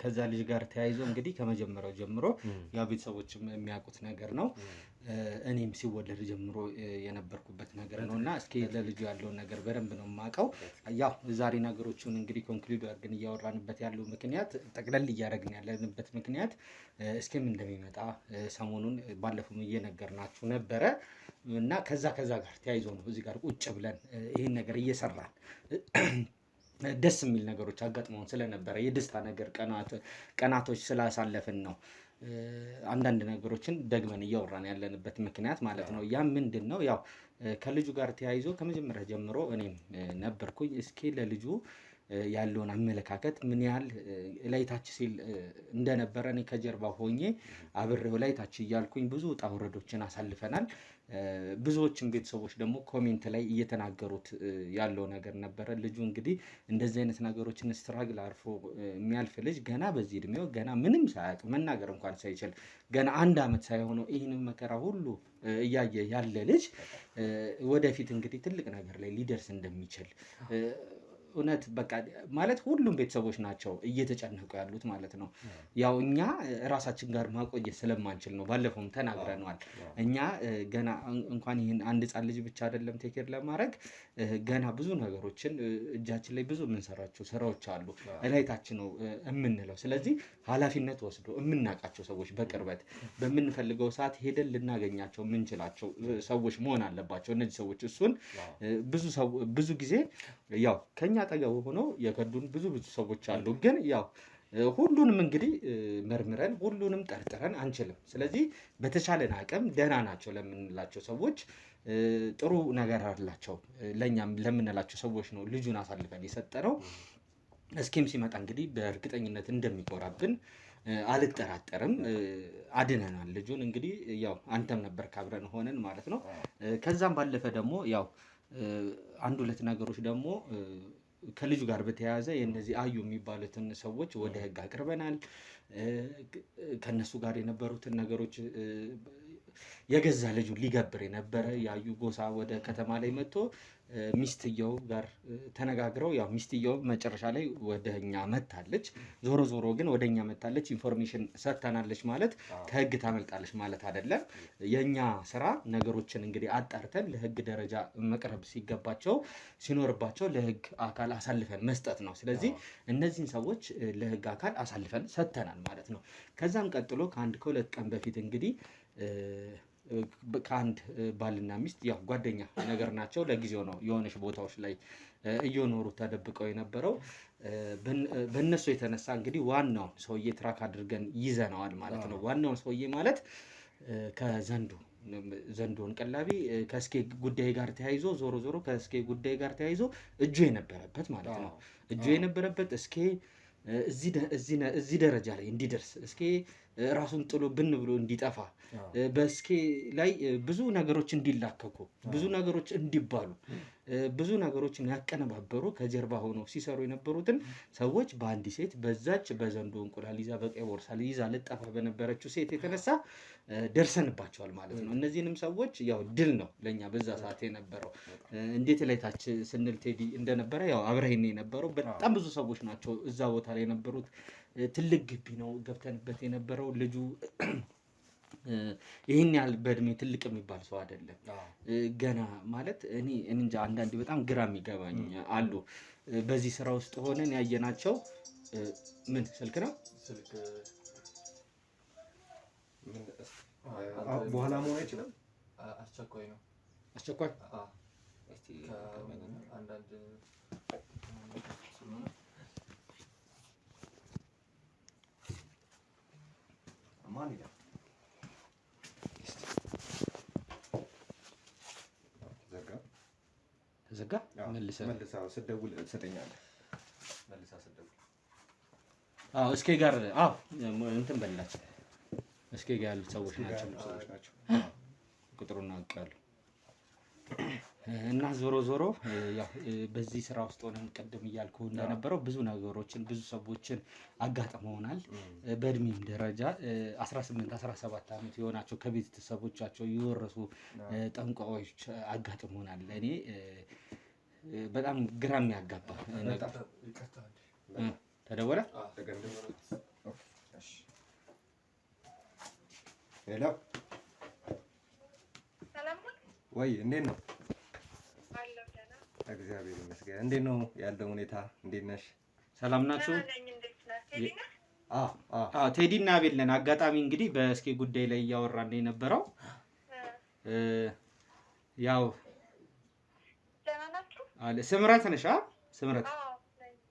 ከዛ ልጅ ጋር ተያይዞ እንግዲህ ከመጀመሪያው ጀምሮ ያው ቤተሰቦችም የሚያውቁት ነገር ነው። እኔም ሲወለድ ጀምሮ የነበርኩበት ነገር ነው እና እስኪ ለልጁ ያለውን ነገር በደንብ ነው የማውቀው። ያው ዛሬ ነገሮችን እንግዲህ ኮንክሉድ አድርገን እያወራንበት ያለው ምክንያት ጠቅለል እያደረግን ያለንበት ምክንያት እስኪም እንደሚመጣ ሰሞኑን ባለፈው እየነገርናችሁ ነበረ እና ከዛ ጋር ተያይዞ ነው እዚህ ጋር ቁጭ ብለን ይህን ነገር እየሰራን ደስ የሚል ነገሮች አጋጥመውን ስለነበረ የደስታ ነገር ቀናቶች ስላሳለፍን ነው አንዳንድ ነገሮችን ደግመን እያወራን ያለንበት ምክንያት ማለት ነው። ያ ምንድን ነው ያው ከልጁ ጋር ተያይዞ ከመጀመሪያ ጀምሮ እኔም ነበርኩኝ። እስኪ ለልጁ ያለውን አመለካከት ምን ያህል ላይታች ሲል እንደነበረ እኔ ከጀርባ ሆኜ አብሬው ላይታች እያልኩኝ ብዙ ውጣ ውረዶችን አሳልፈናል። ብዙዎችም ቤተሰቦች ደግሞ ኮሜንት ላይ እየተናገሩት ያለው ነገር ነበረ። ልጁ እንግዲህ እንደዚህ አይነት ነገሮችን ስትራግል አርፎ የሚያልፍ ልጅ ገና በዚህ እድሜው ገና ምንም ሳያውቅ መናገር እንኳን ሳይችል ገና 1 ዓመት ሳይሆነው ይህንን መከራ ሁሉ እያየ ያለ ልጅ ወደፊት እንግዲህ ትልቅ ነገር ላይ ሊደርስ እንደሚችል እውነት በቃ ማለት ሁሉም ቤተሰቦች ናቸው እየተጨነቁ ያሉት ማለት ነው። ያው እኛ ራሳችን ጋር ማቆየት ስለማንችል ነው። ባለፈውም ተናግረነዋል። እኛ ገና እንኳን ይህን አንድ ህፃን ልጅ ብቻ አይደለም ቴኬር ለማድረግ ገና ብዙ ነገሮችን እጃችን ላይ ብዙ የምንሰራቸው ስራዎች አሉ። እላይታች ነው የምንለው። ስለዚህ ኃላፊነት ወስዶ የምናውቃቸው ሰዎች በቅርበት በምንፈልገው ሰዓት ሄደን ልናገኛቸው የምንችላቸው ሰዎች መሆን አለባቸው እነዚህ ሰዎች። እሱን ብዙ ጊዜ ያው ከኛ አጠገብ ሆኖ የከዱን ብዙ ሰዎች አሉ። ግን ያው ሁሉንም እንግዲህ መርምረን ሁሉንም ጠርጥረን አንችልም። ስለዚህ በተቻለን አቅም ደህና ናቸው ለምንላቸው ሰዎች ጥሩ ነገር አላቸው ለኛም ለምንላቸው ሰዎች ነው ልጁን አሳልፈን የሰጠነው። እስኪም ሲመጣ እንግዲህ በእርግጠኝነት እንደሚኮራብን አልጠራጠርም። አድነናል ልጁን። እንግዲህ ያው አንተም ነበር ካብረን ሆነን ማለት ነው። ከዛም ባለፈ ደግሞ ያው አንድ ሁለት ነገሮች ደግሞ ከልጁ ጋር በተያያዘ የነዚህ አዩ የሚባሉትን ሰዎች ወደ ህግ አቅርበናል። ከነሱ ጋር የነበሩትን ነገሮች የገዛ ልጁ ሊገብር የነበረ የአዩ ጎሳ ወደ ከተማ ላይ መጥቶ ሚስትየው ጋር ተነጋግረው ያው ሚስትየው መጨረሻ ላይ ወደ እኛ መታለች። ዞሮ ዞሮ ግን ወደ እኛ መታለች፣ ኢንፎርሜሽን ሰጥተናለች ማለት ከህግ ታመልጣለች ማለት አይደለም። የእኛ ስራ ነገሮችን እንግዲህ አጣርተን ለህግ ደረጃ መቅረብ ሲኖርባቸው ለህግ አካል አሳልፈን መስጠት ነው። ስለዚህ እነዚህን ሰዎች ለህግ አካል አሳልፈን ሰጥተናል ማለት ነው። ከዛም ቀጥሎ ከሁለት ቀን በፊት እንግዲህ ከአንድ ባልና ሚስት ያው ጓደኛ ነገር ናቸው። ለጊዜው ነው የሆነች ቦታዎች ላይ እየኖሩ ተደብቀው የነበረው። በእነሱ የተነሳ እንግዲህ ዋናውን ሰውዬ ትራክ አድርገን ይዘነዋል ማለት ነው። ዋናውን ሰውዬ ማለት ዘንዶን ቀላቢ ከእስኬ ጉዳይ ጋር ተያይዞ ዞሮ ከእስኬ ጉዳይ ጋር ተያይዞ እጁ የነበረበት ማለት ነው። እጁ የነበረበት እስኬ እዚህ ደረጃ ላይ እንዲደርስ እስኬ ራሱን ጥሎ ብን ብሎ እንዲጠፋ በእስኬ ላይ ብዙ ነገሮች እንዲላከኩ ብዙ ነገሮች እንዲባሉ ብዙ ነገሮችን ያቀነባበሩ ከጀርባ ሆነው ሲሰሩ የነበሩትን ሰዎች በአንድ ሴት በዛች በዘንዶ እንቁላል ይዛ በቀይ ቦርሳ ይዛ ልጠፋ በነበረችው ሴት የተነሳ ደርሰንባቸዋል ማለት ነው። እነዚህንም ሰዎች ያው ድል ነው ለኛ በዛ ሰዓት የነበረው። እንዴት ላይታች ስንል ቴዲ እንደነበረ ያው አብረህን የነበረው በጣም ብዙ ሰዎች ናቸው እዛ ቦታ ላይ የነበሩት። ትልቅ ግቢ ነው ገብተንበት የነበረው። ልጁ ይህን ያህል በእድሜ ትልቅ የሚባል ሰው አይደለም። ገና ማለት እኔ እንጃ አንዳንዴ በጣም ግራ የሚገባኝ አሉ በዚህ ስራ ውስጥ ሆነን ያየናቸው። ምን ስልክ ነው በኋላ መሆን አይችልም። አስቸኳይ ነው። አስቸኳይ አንዳንድ ማን ይላል ተዘጋ። መልሳ ስትደውል ትሰጠኛለህ። መልሳ ስትደውል እስኬ ጋር እንትን በላቸው። እስኬ ጋር ያሉት ሰዎች ናቸው። ቁጥሩን አውቃለሁ። እና ዞሮ ያው በዚህ ስራ ውስጥ ሆነን ቅድም እያልኩ እንደነበረው ብዙ ነገሮችን ብዙ ሰዎችን አጋጥመውናል። በእድሜም ደረጃ 18 17 ዓመት የሆናቸው ከቤተሰቦቻቸው የወረሱ ጠንቋዮች አጋጥመውናል። እኔ በጣም ግራ የሚያጋባ ነገር ተደወለ። ሄሎ ወይ እንዴት ነው? እግዚአብሔር ይመስገን። እንዴት ነው ያለው ሁኔታ? እንዴት ነሽ? ሰላም ናችሁ? ቴዲ እና አቤል ነን። አጋጣሚ እንግዲህ በእስኬ ጉዳይ ላይ እያወራን የነበረው ያው ስምረት ነሽ? ስምረት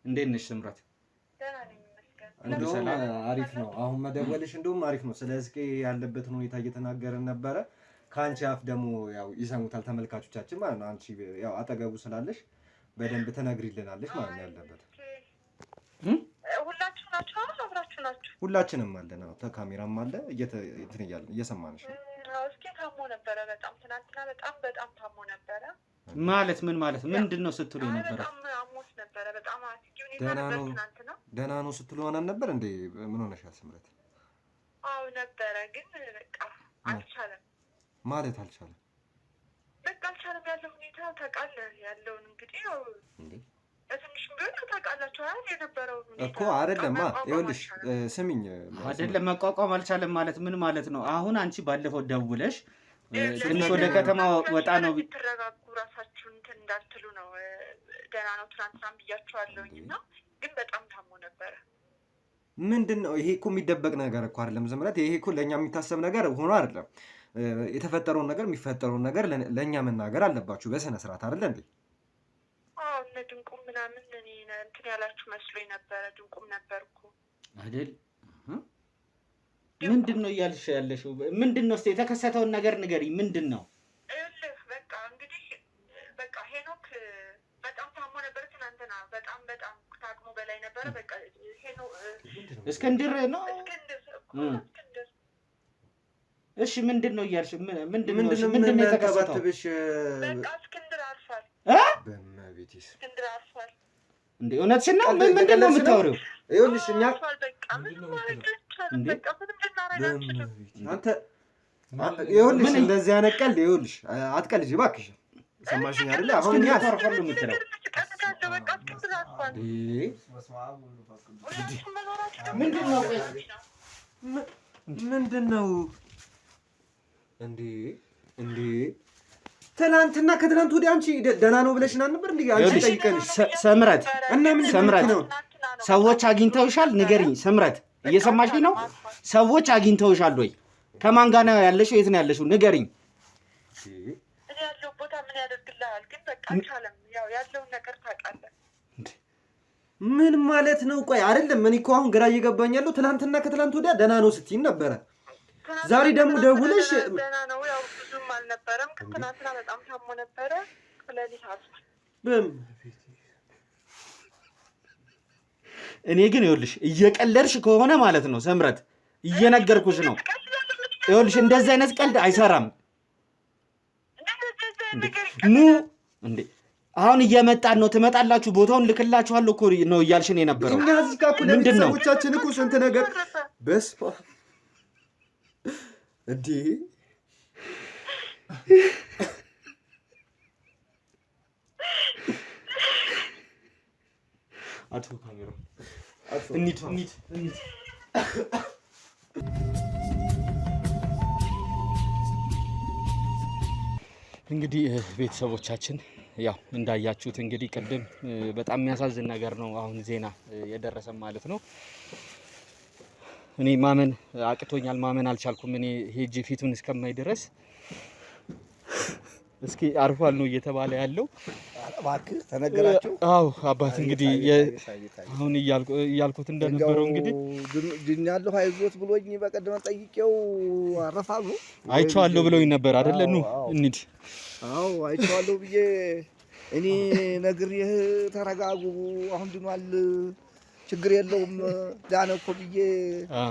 እንዴት ነሽ? ስምረት እንደውም አሪፍ ነው። አሁን መደወልሽ እንደውም አሪፍ ነው። ስለ እስኬ ያለበትን ሁኔታ እየተናገርን ነበረ። ከአንቺ አፍ ደግሞ ያው ይሰሙታል ተመልካቾቻችን ማለት ነው። አንቺ ያው አጠገቡ ስላለሽ በደንብ ተነግሪልናለሽ ማለት ነው ያለበት። ሁላችሁ ናችሁ? አብራችሁ ናችሁ? ሁላችንም አለን። ካሜራም አለ እየሰማንሽ ነው። እስኪ ታሞ ነበረ በጣም ትናንትና በጣም ታሞ ነበረ። ማለት ምን ማለት ምንድን ነው ስትሉ ነበረ? በጣም አሞት ነበረ። በጣም አስቂው ነበር ትናንትና። ደህና ነው ስትሉ ሆናል ነበር እንዴ? ምን ሆነሻል ስምረት? አዎ ነበረ፣ ግን በቃ አልቻለም ማለት አልቻለም። በቃ አልቻለም። ያለው ሁኔታ ታውቃለህ፣ ያለውን እንግዲህ በትንሹም ቢሆን ታውቃላችሁ አይደል የነበረውን ሁኔታ እኮ አይደለማ። ይኸውልሽ ስሚኝ፣ አይደለም መቋቋም አልቻለም ማለት ምን ማለት ነው? አሁን አንቺ ባለፈው ደውለሽ ትንሽ ወደ ከተማ ወጣ ነው ብትረጋጉ ራሳችሁን እንትን እንዳትሉ ነው። ደህና ነው ትናንትናም ብያችኋለሁኝ እና ግን በጣም ታሞ ነበረ። ምንድን ነው ይሄ? እኮ የሚደበቅ ነገር እኮ አይደለም ዝምረት። ይሄ እኮ ለእኛ የሚታሰብ ነገር ሆኖ አይደለም። የተፈጠረውን ነገር የሚፈጠረውን ነገር ለእኛ መናገር አለባችሁ በስነ ስርዓት አይደለ እንዴ? አዎ እነ ድንቁም ምናምን እኔ እንትን ያላችሁ መስሎኝ ነበረ። ድንቁም ነበርኩ አይደል? ምንድን ነው እያልሽ ያለሽው? ምንድን ነው እስኪ የተከሰተውን ነገር ንገሪኝ። ምንድን ነው? በቃ እንግዲህ በቃ ሄኖክ በጣም ታሞ ነበር ትናንትና። በጣም ከአቅሙ በላይ ነበረ። በቃ እስክንድር ነው። እሺ ምንድን ነው እያልሽ? ምንድን ነው የተከሰተው? በቃ እስክንድር አርፏል። በመቤቴስ እስክንድር አርፏል። እንዴ እውነትሽን ነው? ምንድን ነው የምታወሪው? ይኸውልሽ እኛ አንተ ይኸውልሽ እንደዚህ አይነት ቀልድ ይኸውልሽ አትቀልጂ እባክሽ። ሰማሽኝ አይደለ? አሁን እኛ ታርፋሉ የምትለው ምንድን ነው እንዴ? ትናንትና ከትናንት ወዲያ አንቺ ደህና ነው ብለሽና ነበር እንዴ? አንቺ ጠይቀንሽ ሰምረት እና ምን ሰምረት ነው? ሰዎች አግኝተውሻል? ንገሪኝ ሰምረት፣ እየሰማሽኝ ነው? ሰዎች አግኝተውሻል ወይ? ከማን ጋር ነው ያለሽው? የት ነው ያለሽው? ንገሪኝ። እኔ ያለው ቦታ ምን ያደርግልሃል? ግን በቃ አልቻለም። ያው ያለውን ነገር ታውቃለህ። ምን ማለት ነው? ቆይ አይደለም እኔ እኮ አሁን ግራ እየገባኝ ያለው ትናንትና ከትናንት ወዲያ ደህና ነው ስትይኝ ነበረ። ዛሬ ደግሞ ደውለሽ ደህና ነው ያው ብዙም አልነበረም፣ ግን ትናንትና በጣም ታሞ ነበረ። ለሊት አጥቷል። እኔ ግን ይኸውልሽ እየቀለድሽ ከሆነ ማለት ነው ሰምረት፣ እየነገርኩሽ ነው። ይኸውልሽ እንደዚህ አይነት ቀልድ አይሰራም። ኑ እንዴ አሁን እየመጣን ነው፣ ትመጣላችሁ፣ ቦታውን ልክላችኋለሁ እኮ ነው እያልሽን የነበረው። እኛ እዚህ ጋር እኮ ለቤተሰቦቻችን እኮ ስንት ነገር በስፋ እንዴ አቶ ካሜራ እንሂድ። እንግዲህ ቤተሰቦቻችን ያው እንዳያችሁት እንግዲህ ቅድም በጣም የሚያሳዝን ነገር ነው አሁን ዜና የደረሰን ማለት ነው። እኔ ማመን አቅቶኛል፣ ማመን አልቻልኩም። እኔ ሄጄ ፊቱን እስከማይ ድረስ እስኪ አርፏል ነው እየተባለ ያለው። እባክህ ተነገራችሁ። አዎ አባት እንግዲህ አሁን እያልኩት እንደነበረው እንግዲህ ድኛለሁ አይዞት ብሎኝ በቀደም ጠይቄው አረፋሉ አይቼዋለሁ ብለውኝ ነበር አይደለ? ኑ እንሂድ። አዎ አይቼዋለሁ ብዬ እኔ ነግሬህ ተረጋጉ፣ አሁን ድኗል፣ ችግር የለውም ዳነ እኮ ብዬ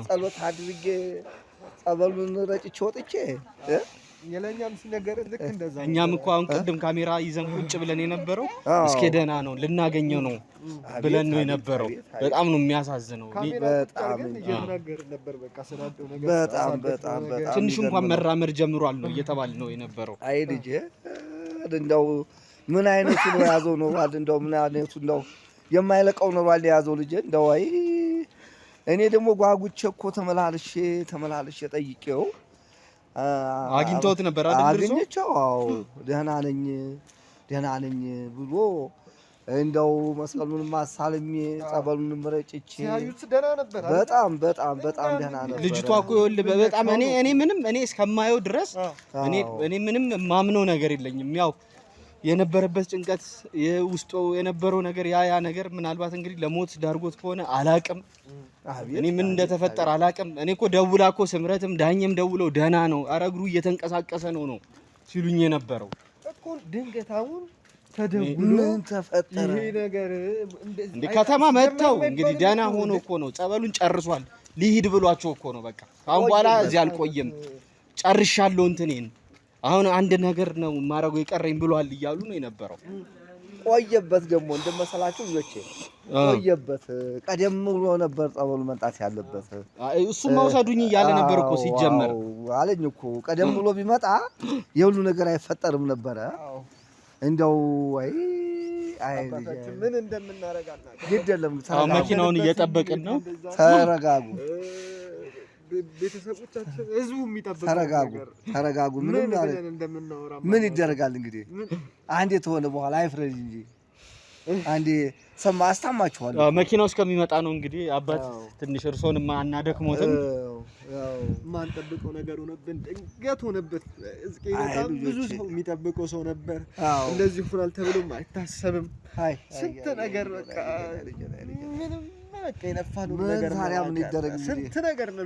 ጸሎት አድርጌ ጸበሉን ረጭቼ ወጥቼ የለኛም ሲነገር ልክ እንደዛ። እኛም እኮ አሁን ቅድም ካሜራ ይዘን ቁጭ ብለን የነበረው እስኪ ደህና ነው ልናገኘው ነው ብለን ነው የነበረው። በጣም ነው የሚያሳዝነው። በጣም ትንሽ እንኳን መራመድ ጀምሯል ነው እየተባለ ነው የነበረው። አይ ልጄ እንደው ምን አይነቱ ነው ያዘው ነው አይደል? እንደው ምን አይነቱ እንደው የማይለቀው ነው አይደል ያዘው ልጄ። እንደው አይ እኔ ደግሞ ጓጉቼ እኮ ተመላልሼ ጠይቄው አግኝቶት ነበር አይደል? አግኝቼው አዎ ደህና ነኝ ብሎ እንደው መስቀሉን ማሳልሜ ጸበሉን ረጭቼ ሲያዩት ደህና ነበር። በጣም ደህና ነበር። ልጅቷ እኮ ይኸውልህ በጣም እኔ እስከማየው ድረስ እኔ ምንም ማምነው ነገር የለኝም። ያው የነበረበት ጭንቀት ውስጡ የነበረው ነገር ያ ነገር ምናልባት እንግዲህ ለሞት ዳርጎት ከሆነ አላቅም። እኔ ምን እንደተፈጠረ አላቅም። እኔ እኮ ደውላ እኮ ስምረትም ዳኘም ደውለው ደህና ነው፣ ኧረ እግሩ እየተንቀሳቀሰ ነው ሲሉኝ የነበረው እኮ ድንገት አሁን ተደውሎ ምን ተፈጠረ ይሄ ነገር እንደ ከተማ መጥተው እንግዲህ ደህና ሆኖ እኮ ነው ጸበሉን ጨርሷል ሊሂድ ብሏቸው እኮ ነው። በቃ አሁን በኋላ እዚህ አልቆየም ጨርሻለሁ እንትኔን አሁን አንድ ነገር ነው ማረጉ የቀረኝ ብሏል እያሉ ነው የነበረው። ቆየበት ደግሞ እንደመሰላችሁ ልጆቼ ቆየበት። ቀደም ብሎ ነበር ጸበሉ መጣት ያለበት። እሱ ማውሰዱኝ እያለ ነበር እኮ ሲጀመር አለኝ እኮ ቀደም ብሎ ቢመጣ የሁሉ ነገር አይፈጠርም ነበረ። እንደው አይ ምን እንደምናረጋና ግደለም መኪናውን እየጠበቅን ነው። ተረጋጉ ቤተሰቦቻችን ህዝቡ የሚጠብቀው ተረጋጉ ምን ይደረጋል እንግዲህ አንዴ ተሆነ በኋላ አይፍረድ እንጂ አንዴ ሰማ አስታማችኋል መኪናው እስከሚመጣ ነው እንግዲህ አባት ትንሽ እርሶንም አናደክሞትም ማን ጠብቀው ነገር ሆነብን ድንገት ሆነበት በጣም ብዙ ሰው የሚጠብቀው ሰው ነበር እንደዚህ ሆናል ተብሎም አይታሰብም ስንት ነገር በቃ ምንም በቃ የነፋነው ነገር ታዲያ ምን ይደረግ ስንት ነገር ነው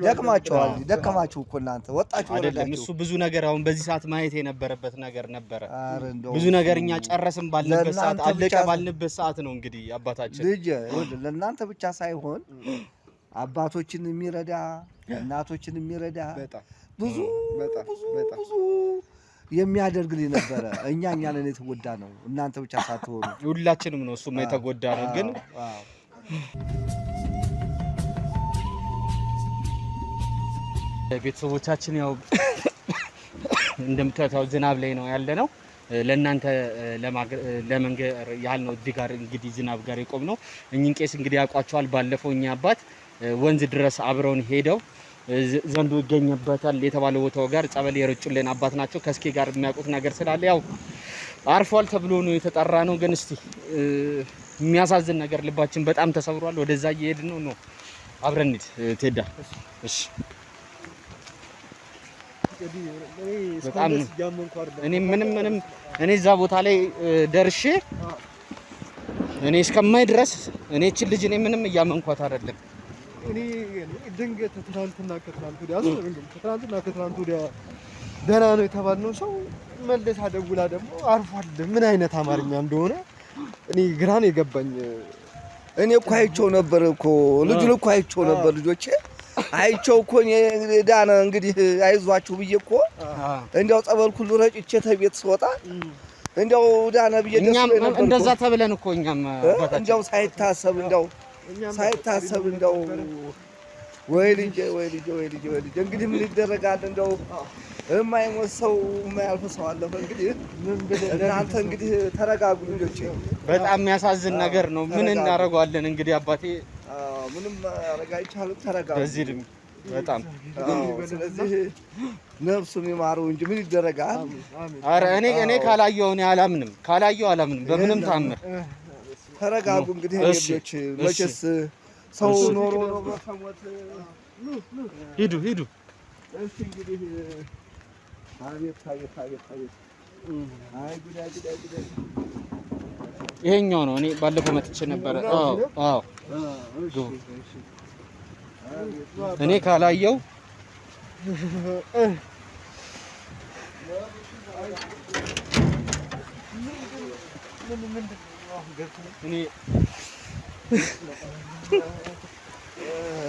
ደከማችሁ እኮ እናንተ ወጣችሁ አይደለም እሱ ብዙ ነገር አሁን በዚህ ሰዓት ማየት የነበረበት ነገር ነበረ ብዙ ነገር እኛ ጨረስን ባልንበት ሰዓት አለቀ ባልንበት ሰዓት ነው እንግዲህ አባታችን ልጅ ለእናንተ ብቻ ሳይሆን አባቶችን የሚረዳ እናቶችን የሚረዳ ብዙ የሚያደርግልኝ ነበረ እኛ ነን የተጎዳ ነው እናንተ ብቻ ሳትሆኑ ሁላችንም ነው እሱም የተጎዳ ነው ግን ቤተሰቦቻችን ያው እንደምታዩት ዝናብ ላይ ነው ያለነው ለእናንተ ለመንገር ያህል ነው እዚህ ጋር እንግዲህ ዝናብ ጋር የቆም ነው እኚህን ቄስ እንግዲህ ያውቋቸዋል ባለፈው እኛ አባት ወንዝ ድረስ አብረውን ሄደው ዘንዶ ይገኝበታል የተባለው ቦታው ጋር ጸበል የረጩልን አባት ናቸው ከስኬ ጋር የሚያውቁት ነገር ስላለ ያው አርፏል ተብሎ ነው የተጠራ ነው ግን እስቲ የሚያሳዝን ነገር ልባችን በጣም ተሰብሯል ወደዛ እየሄድን ነው አብረን እንሂድ ቴዳ እሺ በጣም እኔ ምንም እኔ እዛ ቦታ ላይ ደርሼ እኔ እስከማይ ድረስ እኔ እቺ ልጅ እኔ ምንም እያመንኳት አይደለም እኔ ድንገት ትናንትና ከትናንት ወዲያ ደህና ነው የተባልነው ሰው መልሳ ደውላ ደግሞ አርፏል ምን አይነት አማርኛ እንደሆነ እኔ ግራ ነው የገባኝ እኔ እኮ አይቼው ነበር እኮ ልጁን እኮ አይቼው ነበር ልጆቼ አይቼው እኮ ዳነ እንግዲህ አይዟችሁ ብዬ እኮ እንዲያው ጸበል ሁሉ ረጭቼ ተቤት ስወጣ እንዲያው ዳነ ብዬ ደስ ነበር እንደዛ ተብለን እኮ እኛም እንዲያው ሳይታሰብ እንዲያው ወይ ልጅ እንግዲህ ምን ይደረጋል እንዲያው የማይሞት ሰው የማያልፍ ሰው አለፈ እንግዲህ እናንተ እንግዲህ ተረጋጉ ልጆቼ በጣም የሚያሳዝን ነገር ነው ምን እናደርጋለን እንግዲህ አባቴ ምንም ማድረግ አይቻልም ተረጋጉ በዚህ በጣም ስለዚህ ነፍሱን ይማረው እንጂ ምን ይደረጋል ኧረ እኔ ካላየው አላምንም በምንም ታምር ተረጋጉ እንግዲህ ልጆች መቼስ ሰው ኖሮ ነው በከሞት ሂዱ እስቲ እንግዲህ አቤት አይ ጉዳይ ይሄኛው ነው እኔ ባለፈው መጥቼ ነበር አዎ እኔ ካላየው እኔ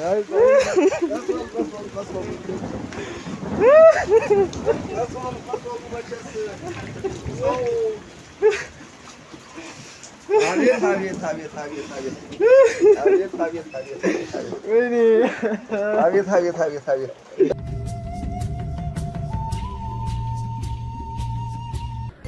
አቤት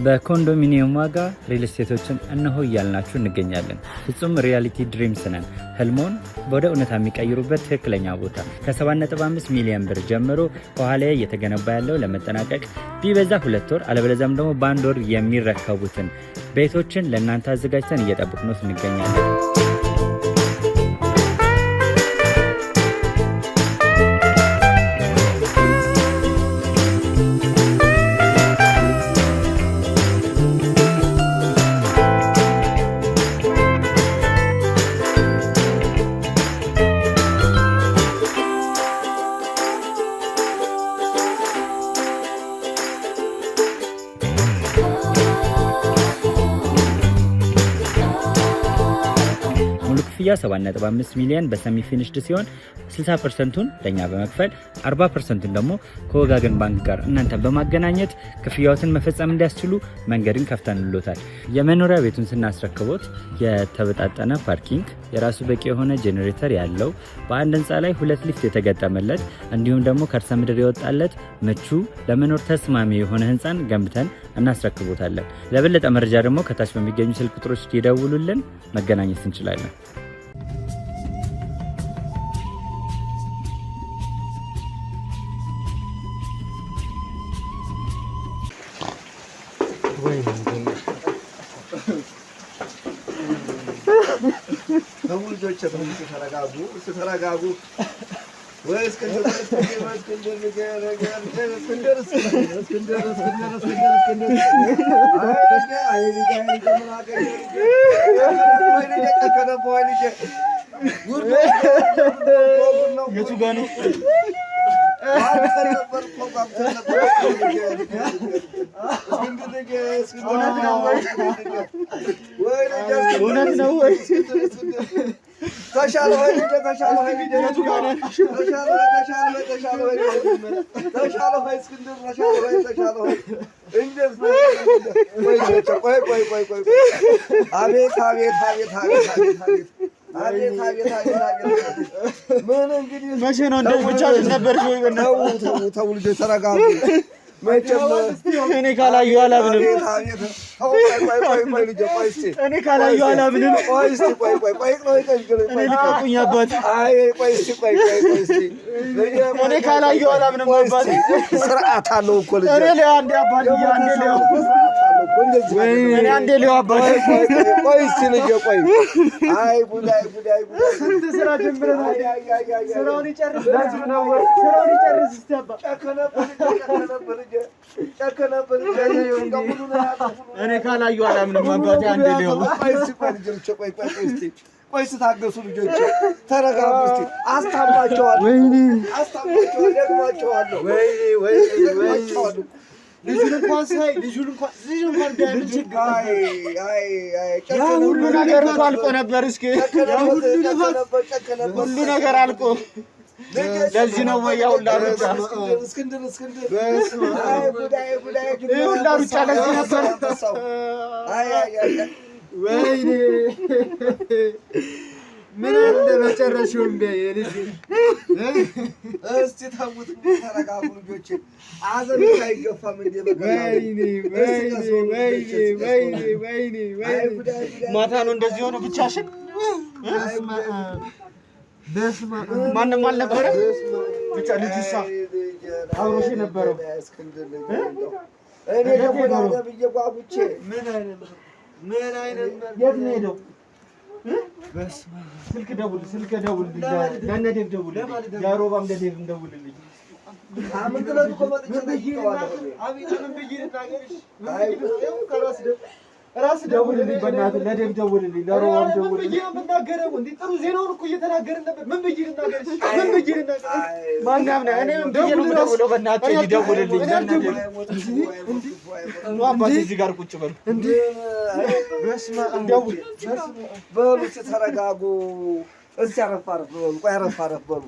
በኮንዶሚኒየም ዋጋ ሪል ስቴቶችን እነሆ እያልናችሁ እንገኛለን። ፍጹም ሪያሊቲ ድሪምስ ነን። ህልሞን ወደ እውነታ የሚቀይሩበት ትክክለኛ ቦታ ከ7.5 ሚሊዮን ብር ጀምሮ ከኋላ እየተገነባ ያለው ለመጠናቀቅ ቢበዛ 2 ወር አለበለዚያም ደግሞ በ1 ወር የሚረከቡትን ቤቶችን ለእናንተ አዘጋጅተን እየጠበቅነው እንገኛለን። ክፍያ 7.5 ሚሊዮን በሰሚ ፊኒሽድ ሲሆን 60%ቱን ለኛ በመክፈል 40%ቱን ደግሞ ከወጋገን ባንክ ጋር እናንተን በማገናኘት ክፍያዎትን መፈጸም እንዲያስችሉ መንገድን ከፍተንልዎታል። የመኖሪያ ቤቱን ስናስረክቦት የተበጣጠነ ፓርኪንግ፣ የራሱ በቂ የሆነ ጄኔሬተር ያለው በአንድ ህንፃ ላይ 2 ሊፍት የተገጠመለት እንዲሁም ደግሞ ከርሰ ምድር የወጣለት ምቹ ለመኖር ተስማሚ የሆነ ህንፃን ገንብተን እናስረክቦታለን። ለበለጠ መረጃ ደግሞ ከታች በሚገኙ ስልክ ቁጥሮች ይደውሉልን፣ መገናኘት እንችላለን። ልጆች ተረጋጉ። ወይ እስክንድር ተሻለ ወይ ምን እንግዲህ መቼ ነው እንደው ብቻ ነበር ወይ ተው ልጅ ተረጋጉ። እኔ ካላዩ አላምንም። እኔ ካላዩ አላምንም። እኔ ልቀቁኝ አባት። እኔ ካላዩ አላምንም አባት። ስርዓት አለው እኮ ልጅ። እኔ አንዴ አባት እኔ አንዴ ሊው አባት። ቆይ እስኪ ልጅ ቆይ። አይ ጉዳይ ስንት ስራ ጀምረን ስራውን ይጨርስ ነው ወይ ስራውን ይጨርስ እስቲ አባ። እኔ ካላዩ አላምንም አባቴ። አንዴ ሊው ቆይ ስታገሱ ልጆች ተረጋጉ። እስቲ አስታምባቸዋለሁ ደግማቸዋለሁ። ልጁን እንኳን ሳይ ልጁን እንኳን ቢያምን ችግር ያ ሁሉ ነገር አልቆ ነበር። እስኪ ሁሉ ነገር አልቆ ለዚህ ነው ወይ ያው ላሩጫ እስክንድር ይሁን ላሩጫ ለዚህ ነበር። ወይኔ ምን አለ መጨረሻውም የልጅ እስቲ ተውት። ተረጋጉ ልጆች። አዘን አይገፋም እንዴ ወይኔ ማታ ነው እንደዚህ ሆነ ብቻሽን። ማንም አልነበረ ብቻ ልጅሳ አብሮሽ ነበረው። እኔ ደግሞ ብዬ ጓጉቼ ምን አይነት የት ነው ሄደው? ስልክ ደውል ለእነ ዴቭ ደውል፣ ለሮባም ለዴቭ ደውልልኝ። ራስ ደውልልኝ በእናትህ፣ ለዴቭ ደውልልኝ፣ ለሮባም ደውልልኝ። የምናገረው እንዴ ጥሩ ዜናውን እኮ እየተናገርን ነበር። ምን ብዬ ልናገርሽ? ማናም ነው እኔ ምን ብዬ ልደውለው? በእናትህ ይደውልልኝ። ነው አባቴ እዚህ ጋር ቁጭ በሉ እንዴ። በስመ አብ ደውል በሉ። ተረጋጉ። እስቲ አረፍ በሉ። ቆይ አረፍ በሉ።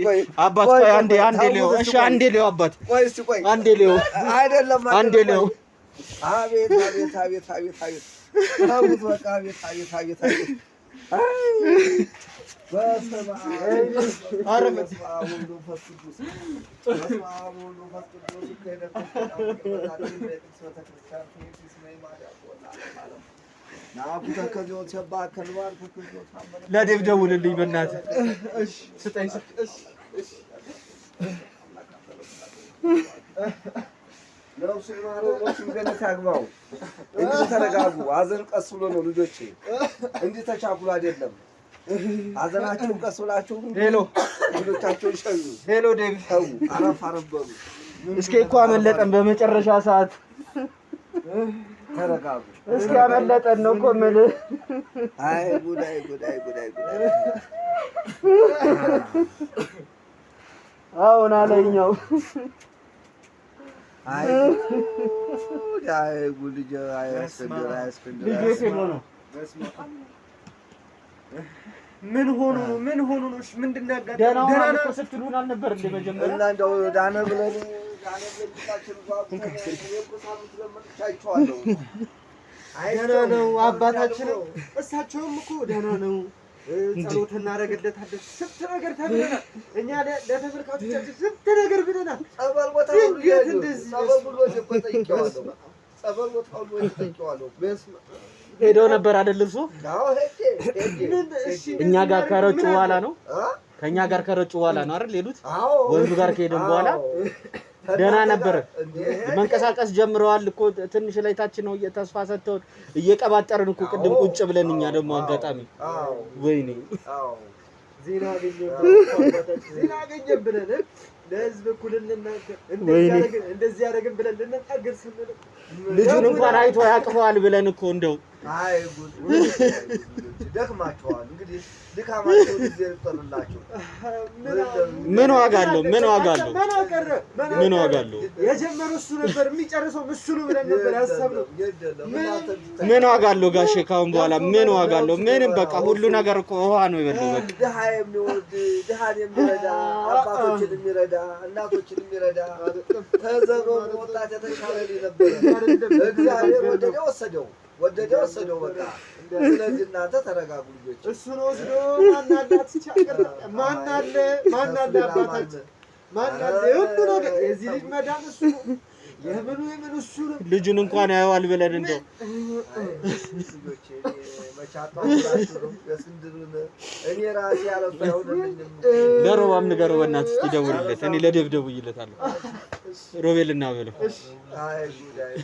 ቆይ አባት ቆይ አንዴ ሌው። እሺ አንዴ ሌው አባት። ቆይ እስቲ ቆይ አንዴ ሌው አይደለም አንዴ ሌው። አቤት ታውት በቃ አቤት በስመ አብ ወወልድ ወመንፈስ ቅዱስ ለዴቭ ደውልልኝ በእናትህ። ስጠኝ። እንዲህ ተረጋጉ። አዘን ቀስ ብሎ ነው ልጆቼ፣ እንዲህ ተቻኩሉ አይደለም። አዘናችሁን ቀስ ብላችሁ ሄሎ ልጆቻችሁን ሸኙ። ሄሎ ዴቭ ተው፣ አረፍ በሉ። እስኪ እኮ አመለጠን በመጨረሻ ሰዓት። ተረጋጉ። እስኪ አመለጠን ነው እኮ የምልህ። አይ ጉዳይ አሁን አለኛው። አይ ጉድ አያስፈልግ ልጅ ነው ምን ሆኑ ነው? ምን ሆኑ ነው? እሺ ምንድን ነው ያጋጠመው? ደህና ነው ስትሉን አልነበር እንደ መጀመሪያ? እና እንደው ዳነ ብለን ብቻችን ቻይቸዋለሁ። ደህና ነው አባታችንም እሳቸውም እኮ ደህና ነው። ጸሎት እናደርግለታለን። ስንት ነገር ተብለናል። እኛ ለተመልካቾቻችን ስንት ነገር ብለናል። ጸበል ቦታ ሁሉ ጸበል ብሎ ጠይቄዋለሁ። ጸበል ቦታ ሁሉ ጠይቄዋለሁ። ሄደው ነበር አይደል እርሶ? አዎ ሄጄ እኛ ጋር ከረጩ በኋላ ነው ከኛ ጋር ከረጩ በኋላ ነው አይደል ሄዱት? ወንዱ ጋር ከሄደን በኋላ ደህና ነበር። መንቀሳቀስ ጀምረዋል እኮ ትንሽ ላይ ታች ነው ተስፋ ሰጥተው እየቀባጠርን እኮ ቅድም ቁጭ ብለን እኛ ደግሞ አጋጣሚ ወይኔ ዜና አገኘን ብለን ለህዝብ እኩል እንናገር እንደዚህ ያደረግን ብለን ልንታገር ስንል ልጁን እንኳን አይቶ ያቅፈዋል ብለን እኮ እንደው አይ ጉድ ደክማቸዋል። እንግዲህ ድካማቸው ጊዜ ይጠርላቸው። ምን ዋጋ አለው? ምን ዋጋ አለው? ምን ዋጋ አለው? የጀመረው እሱ ነበር፣ የሚጨርሰው እሱ ነው ብለን ነበር ያሰብነው። ምን ዋጋ አለው ጋሼ? ካሁን በኋላ ምን ዋጋ አለው? ምንም በቃ ሁሉ ነገር እኮ ውሃ ነው የበለው። በቃ ድሃ የሚወድ ድሃን የሚረዳ አባቶችን የሚረዳ እናቶችን የሚረዳ ተዘበኑ ወጣት የተሻለ ነበር። እግዚአብሔር ወደደ ወሰደው በቃ። ስለዚህ እናንተ ተረጋጉ ልጆች። እሱን ወስዶ ማን አለ አባታችን ማን አለ ሁሉ ነገር የዚህ ልጅ መዳን እሱ ነው። የምኑ እሱ ነው። ልጁን እንኳን ያየዋል ብለን እንደው ልጆች መቻጣው ነው የስንድሩን እኔ ራሴ ያለፈው ለሮባም ንገረው በእናትህ ይደውልለት። እኔ ለደብደቡ ይለታለሁ። ሮቤልና በለው። አይ ጉዳይ